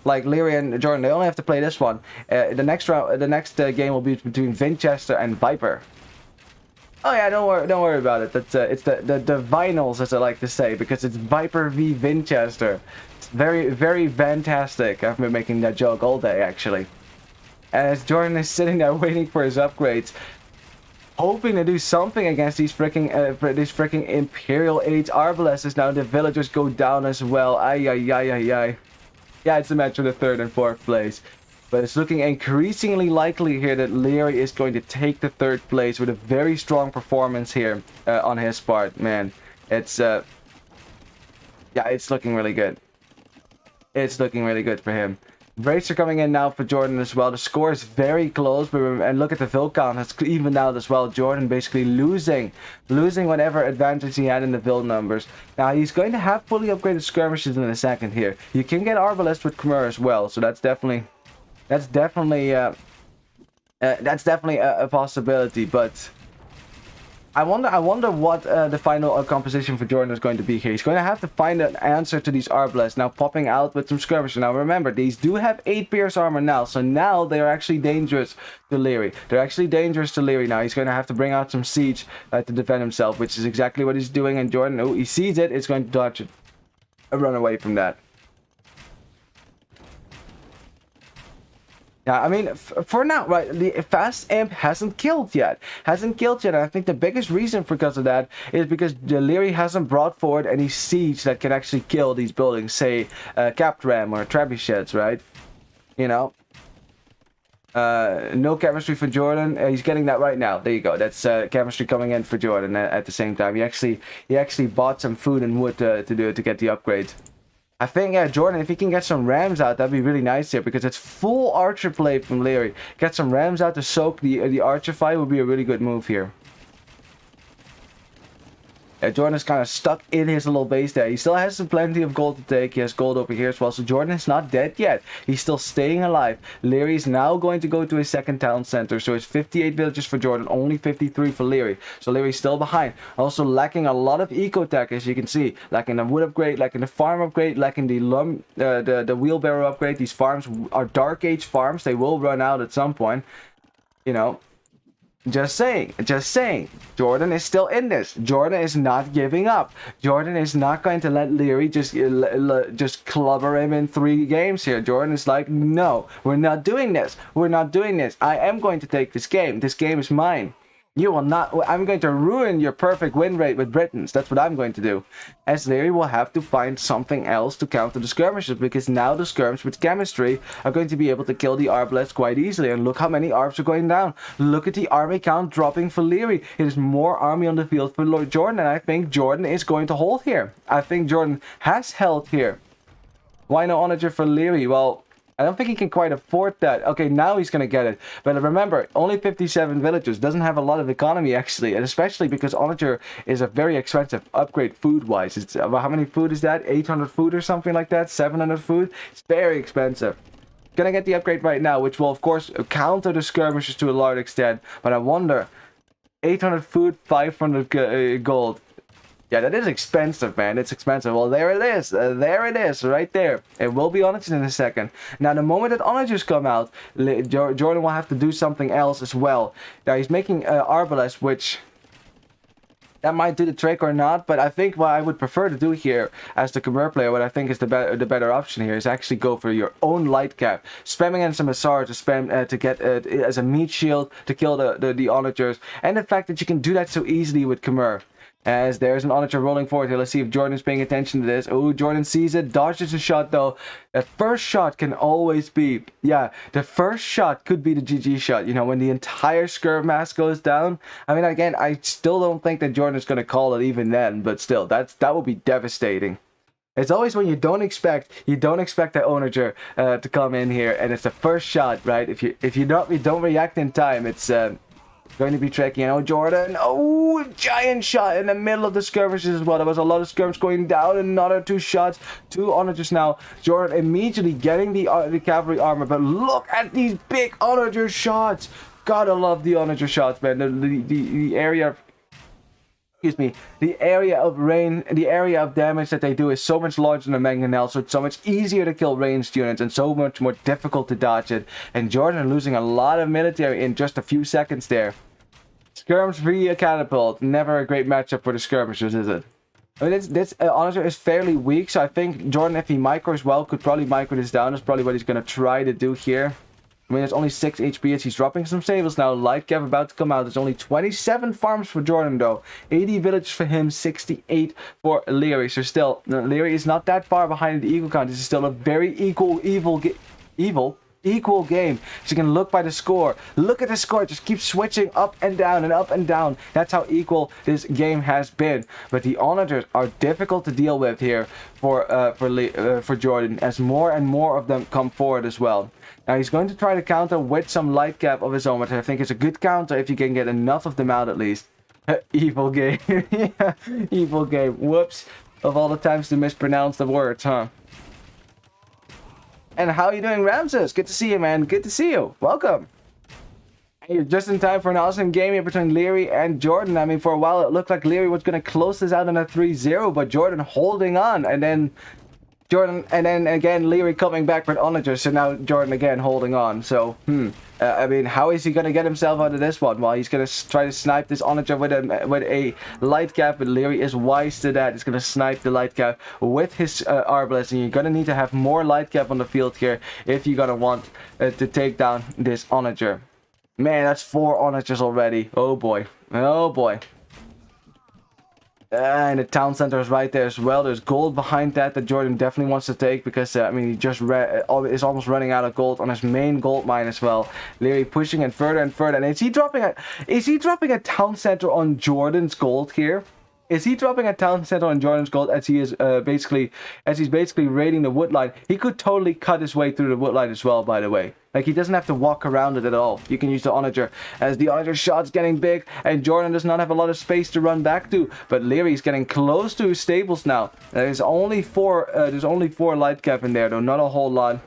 S1: Like Liereyy and Jordan, they only have to play this one. The next round, the next game will be between Winchester and Viper. Oh yeah, don't worry about it. That's it's the finals, as I like to say, because it's Viper v Winchester. It's very fantastic. I've been making that joke all day actually. As Jordan is sitting there waiting for his upgrades, hoping to do something against these freaking Imperial Age Arbalests. Now the villagers go down as well. Ay. Yeah, it's a match for the 3rd and 4th place. But it's looking increasingly likely here that Liereyy is going to take the 3rd place with a very strong performance here on his part. Man, it's yeah, it's looking really good. It's looking really good for him. Rates are coming in now for Jordan as well. The score is very close, but and look at the Vil count. It's evened out as well. Jordan basically losing whatever advantage he had in the Vil numbers. Now he's going to have fully upgraded skirmishes in a second here. You can get Arbalest with Khmer as well, so that's definitely a possibility. But I wonder what the final composition for Jordan is going to be here. He's going to have to find an answer to these Arbalests. Now popping out with some skirmishers. Now remember, these do have 8 pierce armor now. So now they are actually dangerous to Liereyy. They're actually dangerous to Liereyy now. He's going to have to bring out some siege to defend himself, which is exactly what he's doing. And Jordan, oh, he sees it. It's going to dodge it. Run away from that. Yeah, I mean, for now, right, the fast imp hasn't killed yet. And I think the biggest reason because of that is because the Liereyy hasn't brought forward any siege that can actually kill these buildings, say, capped ram or trebuchets, right? You know? No chemistry for Jordan. He's getting that right now. There you go. That's chemistry coming in for Jordan at the same time. He actually bought some food and wood to get the upgrade. I think, yeah, Jordan, if he can get some rams out, that'd be really nice here, because it's full archer play from Liereyy. Get some rams out to soak the archer fight would be a really good move here. Yeah, Jordan is kind of stuck in his little base there. He still has plenty of gold to take. He has gold over here as well. So Jordan is not dead yet. He's still staying alive. Liereyy is now going to go to his second town center. So it's 58 villages for Jordan, only 53 for Liereyy. So Liereyy is still behind. Also lacking a lot of eco tech, as you can see. Lacking the wood upgrade, lacking the farm upgrade, lacking the wheelbarrow upgrade. These farms are Dark Age farms. They will run out at some point. You know. Just saying. Jordan is still in this. Jordan is not giving up. Jordan is not going to let Liereyy just clubber him in 3 games here. Jordan is like, no, we're not doing this. I am going to take this game. This game is mine. You will not. I'm going to ruin your perfect win rate with Britons. That's what I'm going to do. As Liereyy will have to find something else to counter the skirmishes, because now the skirms with chemistry are going to be able to kill the Arbalests quite easily. And look how many Arbs are going down. Look at the army count dropping for Liereyy. It is more army on the field for Lord Jordan, and I think Jordan is going to hold here. I think Jordan has held here. Why no onager for Liereyy? Well, I don't think he can quite afford that. Okay, now he's going to get it. But remember, only 57 villages. Doesn't have a lot of economy, actually. And especially because onager is a very expensive upgrade food-wise. It's how many food is that? 800 food or something like that? 700 food? It's very expensive. Gonna get the upgrade right now, which will, of course, counter the skirmishes to a large extent. But I wonder, 800 food, 500 gold. Yeah, that is expensive, man. It's expensive. Well, there it is. There it is, right there. It will be onagers in a second. Now, the moment that onagers come out, Jordan will have to do something else as well. Now, he's making Arbalest, which that might do the trick or not. But I think what I would prefer to do here, as the Khmer player, what I think is the better option here is actually go for your own light cap, spamming in some Asar to spam to get as a meat shield to kill the onagers, and the fact that you can do that so easily with Khmer. As there's an onager rolling forward here. Let's see if Jordan's paying attention to this. Oh, Jordan sees it. Dodges the shot, though. That first shot can always be... Yeah, the first shot could be the GG shot. You know, when the entire Skirv mass goes down. I mean, again, I still don't think that Jordan is going to call it even then. But still, that would be devastating. It's always when you don't expect that onager to come in here. And it's the first shot, right? If you don't react in time, it's... going to be tricky, you know, Jordan. Oh, giant shot in the middle of the skirmishes as well. There was a lot of skirms going down. Another 2 shots. 2 onagers now. Jordan immediately getting the cavalry armor. But look at these big onager shots. gotta love the onager shots, man. The area, excuse me, the area of damage that they do is so much larger than a mangonel, so it's so much easier to kill ranged units and so much more difficult to dodge it. And Jordan losing a lot of military in just a few seconds there. Skirms via catapult, never a great matchup for the skirmishers, is it? I mean, this onager is fairly weak, so I think Jordan, if he micros well, could probably micro this down. That's probably what he's gonna try to do here. I mean, there's only 6 HP as he's dropping some stables now. Light Cav about to come out. There's only 27 farms for Jordan, though. 80 villages for him, 68 for Liereyy. So still, Liereyy is not that far behind the equal count. This is still a very equal game. So you can look by the score. Look at the score. Just keep switching up and down and up and down. That's how equal this game has been. But the onagers are difficult to deal with here for Jordan, as more and more of them come forward as well. Now he's going to try to counter with some light cap of his own, which I think is a good counter if you can get enough of them out at least. Evil game. Yeah, evil game. Whoops. Of all the times to mispronounce the words, huh? And how are you doing, Ramses? Good to see you, man. Good to see you. Welcome. And you're just in time for an awesome game here between Liereyy and Jordan. I mean, for a while it looked like Liereyy was going to close this out on a 3-0, but Jordan holding on, and then again Liereyy coming back with onager, so now Jordan again holding on. So I mean, how is he gonna get himself out of this one? Well, he's gonna try to snipe this onager with a light cap, but Liereyy is wise to that. He's gonna snipe the light cap with his arbalest, and you're gonna need to have more light cap on the field here if you're gonna want to take down this onager. Man, that's 4 onagers already. Oh boy, oh boy. And the town center is right there as well. There's gold behind that Jordan definitely wants to take, because I mean, he just is almost running out of gold on his main gold mine as well. Liereyy pushing it further and further. And is he dropping a town center on Jordan's gold here? Is he dropping a town center on Jordan's gold as he is basically raiding the wood line? He could totally cut his way through the wood line as well, by the way. Like, he doesn't have to walk around it at all. You can use the onager, as the onager shot's getting big, and Jordan does not have a lot of space to run back to. But Lierey's getting close to his stables now. There's only 4 light cap in there, though, not a whole lot.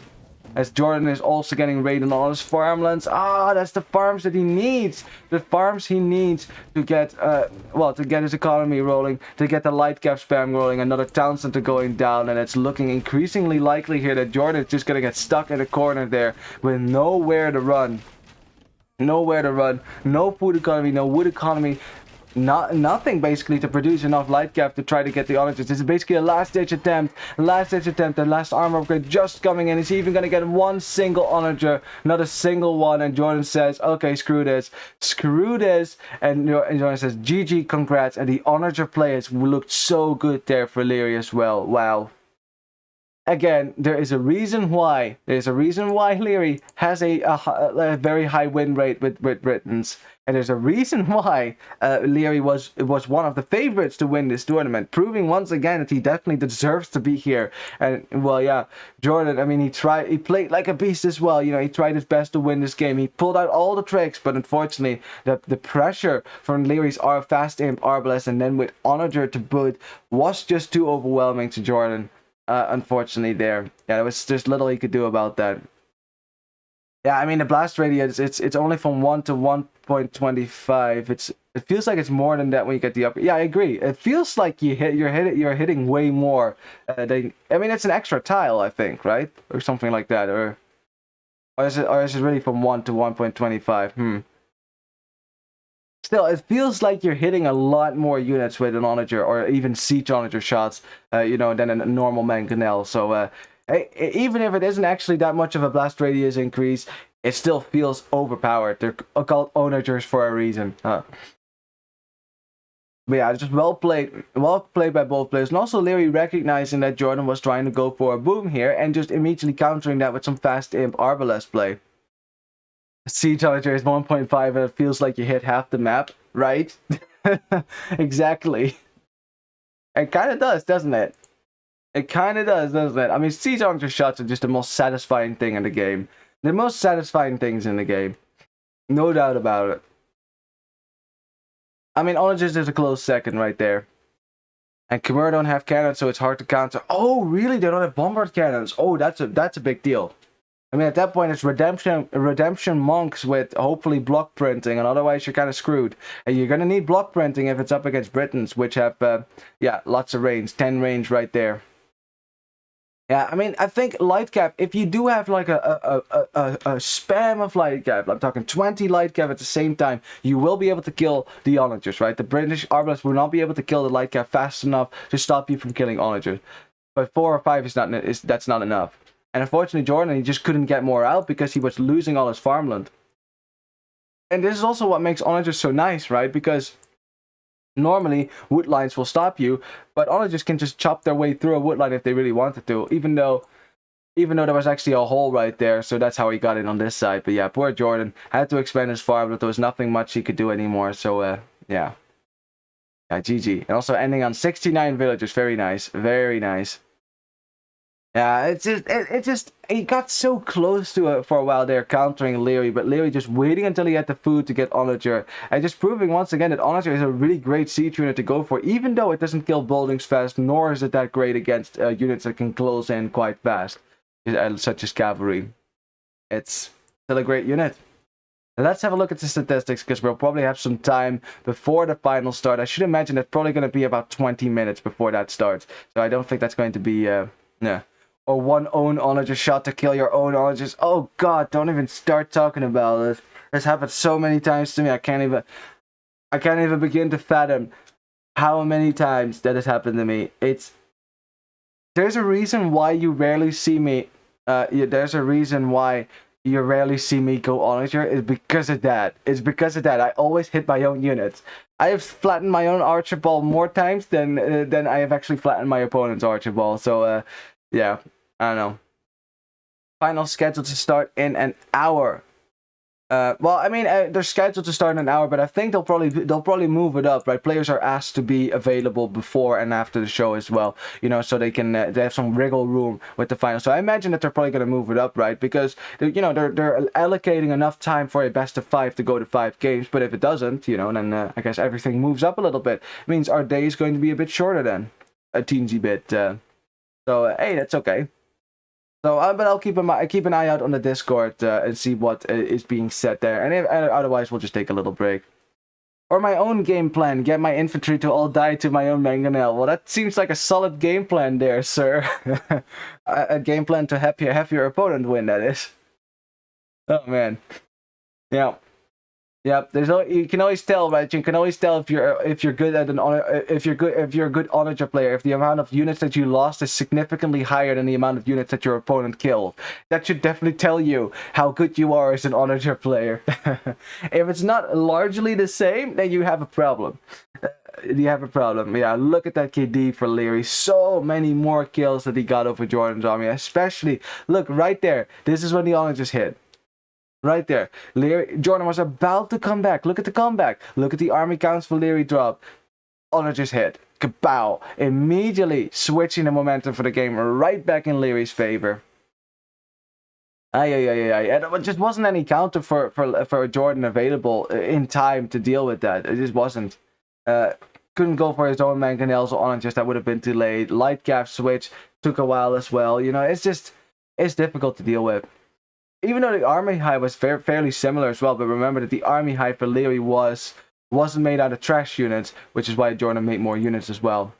S1: As Jordan is also getting raided on all his farmlands. Ah, that's the farms that he needs. The farms he needs to get, to get his economy rolling, to get the light cap spam rolling, another town center going down, and it's looking increasingly likely here that Jordan is just gonna get stuck in a corner there with nowhere to run. Nowhere to run. No food economy, no wood economy. Nothing basically to produce enough light cap to try to get the onagers. This is basically a last-ditch attempt. The last armor upgrade just coming in. Is he even going to get one single onager? Not a single one. And Jordan says, okay, screw this. Screw this. And Jordan says, GG, congrats. And the onager players looked so good there for Liereyy as well. Wow. Again, there is a reason why. Liereyy has a very high win rate with Britons. And there's a reason why Liereyy was one of the favorites to win this tournament, proving once again that he definitely deserves to be here. And well, yeah, Jordan, I mean, he played like a beast as well. You know, he tried his best to win this game. He pulled out all the tricks, but unfortunately, the pressure from Lierey's fast aim arbalest and then with onager to boot was just too overwhelming to Jordan. Unfortunately, there, yeah, there was just little he could do about that. Yeah, I mean, the blast radius, it's only from 1 to 1.25. It feels like it's more than that when you get the upper. Yeah, I agree. It feels like you're hitting way more. I mean, it's an extra tile, I think, right, or something like that, or is it really from 1 to 1.25? Still, it feels like you're hitting a lot more units with an onager or even siege onager shots, than a normal mangonel. So, even if it isn't actually that much of a blast radius increase, it still feels overpowered. They're called onagers for a reason. But yeah, just well played by both players. And also Liereyy recognizing that Jordan was trying to go for a boom here and just immediately countering that with some fast imp arbalest play. Siege onager is 1.5 and it feels like you hit half the map, right? Exactly. It kind of does, doesn't it? It kind of does, doesn't it? I mean, siege onager shots are just the most satisfying thing in the game. The most satisfying things in the game. No doubt about it. I mean, onagers is a close second right there. And Khmer don't have cannons, so it's hard to counter. Oh, really? They don't have bombard cannons. Oh, that's a big deal. I mean, at that point, it's redemption monks with hopefully block printing, and otherwise you're kind of screwed. And you're gonna need block printing if it's up against Britons, which have, yeah, lots of range, 10 range right there. Yeah, I mean, I think light cap, if you do have like a spam of light cap, I'm talking 20 light cap at the same time, you will be able to kill the onagers, right? The British Arbalest will not be able to kill the light cap fast enough to stop you from killing onagers. But 4 or 5 that's not enough. And unfortunately, Jordan, he just couldn't get more out because he was losing all his farmland. And this is also what makes onagers so nice, right? Because normally, wood lines will stop you, but onagers can just chop their way through a wood line if they really wanted to, even though there was actually a hole right there, so that's how he got in on this side. But yeah, poor Jordan had to expand his farm, but there was nothing much he could do anymore, so yeah. Yeah, GG. And also ending on 69 villagers, very nice, very nice. Yeah, he got so close to it for a while there, countering Liereyy, but Liereyy just waiting until he had the food to get Onager, and just proving once again that Onager is a really great siege unit to go for, even though it doesn't kill buildings fast, nor is it that great against units that can close in quite fast, such as cavalry. It's still a great unit. Let's have a look at the statistics, because we'll probably have some time before the final start. I should imagine it's probably going to be about 20 minutes before that starts, so I don't think that's going to be, yeah. Or one own onager shot to kill your own onagers. Oh god, don't even start talking about it. This happened so many times to me. I can't even begin to fathom how many times that has happened to me. There's a reason why you rarely see me. There's a reason why you rarely see me go onager. It's because of that. It's because of that. I always hit my own units. I have flattened my own archer ball more times than I have actually flattened my opponent's archer ball. So yeah. I don't know. Final scheduled to start in an hour. Well, I mean, they're scheduled to start in an hour, but I think they'll probably move it up, right? Players are asked to be available before and after the show as well, you know, so they can they have some wriggle room with the final. So I imagine that they're probably going to move it up, right? Because they're allocating enough time for a best of 5 to go to 5 games. But if it doesn't, you know, then I guess everything moves up a little bit. It means our day is going to be a bit shorter then, a teensy bit. So hey, that's okay. So, but I'll keep an eye out on the Discord and see what is being said there. And otherwise, we'll just take a little break. Or my own game plan: get my infantry to all die to my own mangonel. Well, that seems like a solid game plan there, sir. a game plan to have your opponent win. That is. Oh man. Yeah. Yep, you can always tell, right? You can always tell if you're good at if you're a good onager player, if the amount of units that you lost is significantly higher than the amount of units that your opponent killed. That should definitely tell you how good you are as an onager player. If it's not largely the same, then you have a problem. You have a problem. Yeah, look at that KD for Liereyy. So many more kills that he got over Jordan's army. Especially, look right there. This is when the onagers hit. Right there. Jordan was about to come back. Look at the comeback. Look at the army counts for Liereyy drop. Onagers hit. Kapow. Immediately switching the momentum for the game right back in Lierey's favor. And it just wasn't any counter for Jordan available in time to deal with that. It just wasn't. Couldn't go for his own mangonels or onagers. That would have been too late. Light cap switch took a while as well. You know, it's difficult to deal with. Even though the army hive was fairly similar as well, but remember that the army hive for Liereyy wasn't made out of trash units, which is why Jordan made more units as well.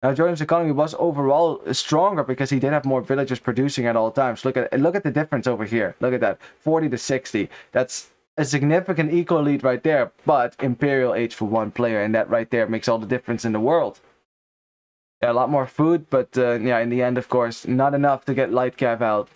S1: Now Jordan's economy was overall stronger because he did have more villagers producing at all times. Look at the difference over here. Look at that, 40 to 60. That's a significant eco lead right there, but Imperial age for one player, and that right there makes all the difference in the world. Yeah, a lot more food, but yeah, in the end, of course, not enough to get light cap out.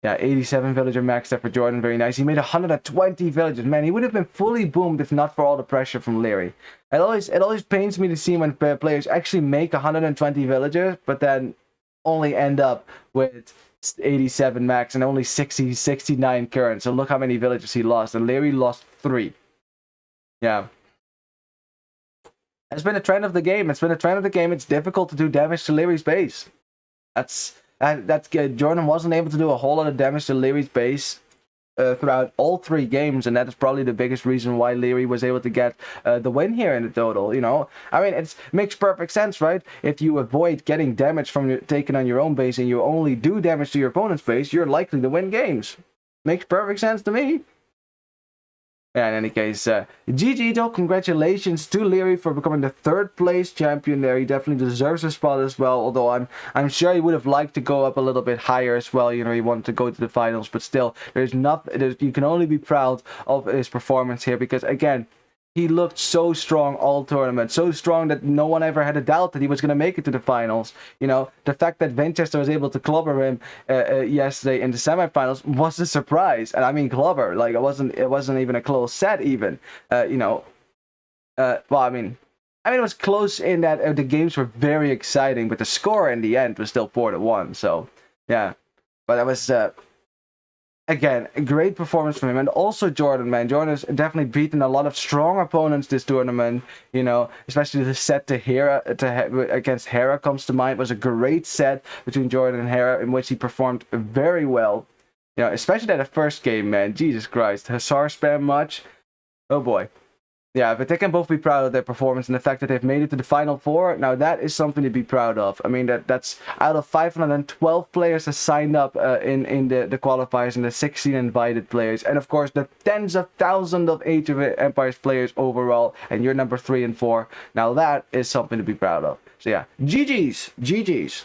S1: Yeah, 87 villager maxed out for Jordan, very nice. He made 120 villagers. Man, he would have been fully boomed if not for all the pressure from Liereyy. It always pains me to see when players actually make 120 villagers, but then only end up with 87 max and only 69 current. So look how many villagers he lost, and Liereyy lost 3. Yeah. It's been a trend of the game. It's difficult to do damage to Lierey's base. That's good. Jordan wasn't able to do a whole lot of damage to Lierey's base throughout all 3 games, and that is probably the biggest reason why Liereyy was able to get the win here in the total. You know, I mean, it makes perfect sense, right? If you avoid getting damage from taking on your own base and you only do damage to your opponent's base, you're likely to win games. Makes perfect sense to me. Yeah, in any case, GG though, congratulations to Liereyy for becoming the 3rd place champion there. He definitely deserves a spot as well, although I'm sure he would have liked to go up a little bit higher as well. You know, he wanted to go to the finals, but still, you can only be proud of his performance here, because again, he looked so strong all tournament, so strong that no one ever had a doubt that he was going to make it to the finals. You know, the fact that Winchester was able to clobber him yesterday in the semifinals was a surprise. And I mean clobber, like it wasn't even a close set even. You know, well, I mean it was close in that the games were very exciting, but the score in the end was still 4-1. So yeah, but that was. Again, a great performance from him. And also Jordan, man. Jordan has definitely beaten a lot of strong opponents this tournament, you know, especially the set to Hera, against Hera comes to mind. It was a great set between Jordan and Hera in which he performed very well. You know, especially that first game, man. Jesus Christ. Hussar spam much. Oh boy. Yeah, but they can both be proud of their performance and the fact that they've made it to the Final Four. Now, that is something to be proud of. I mean, that's out of 512 players that signed up in the qualifiers and the 16 invited players. And, of course, the tens of thousands of Age of Empires players overall. And you're number 3 and 4. Now, that is something to be proud of. So, yeah, GG's. GG's.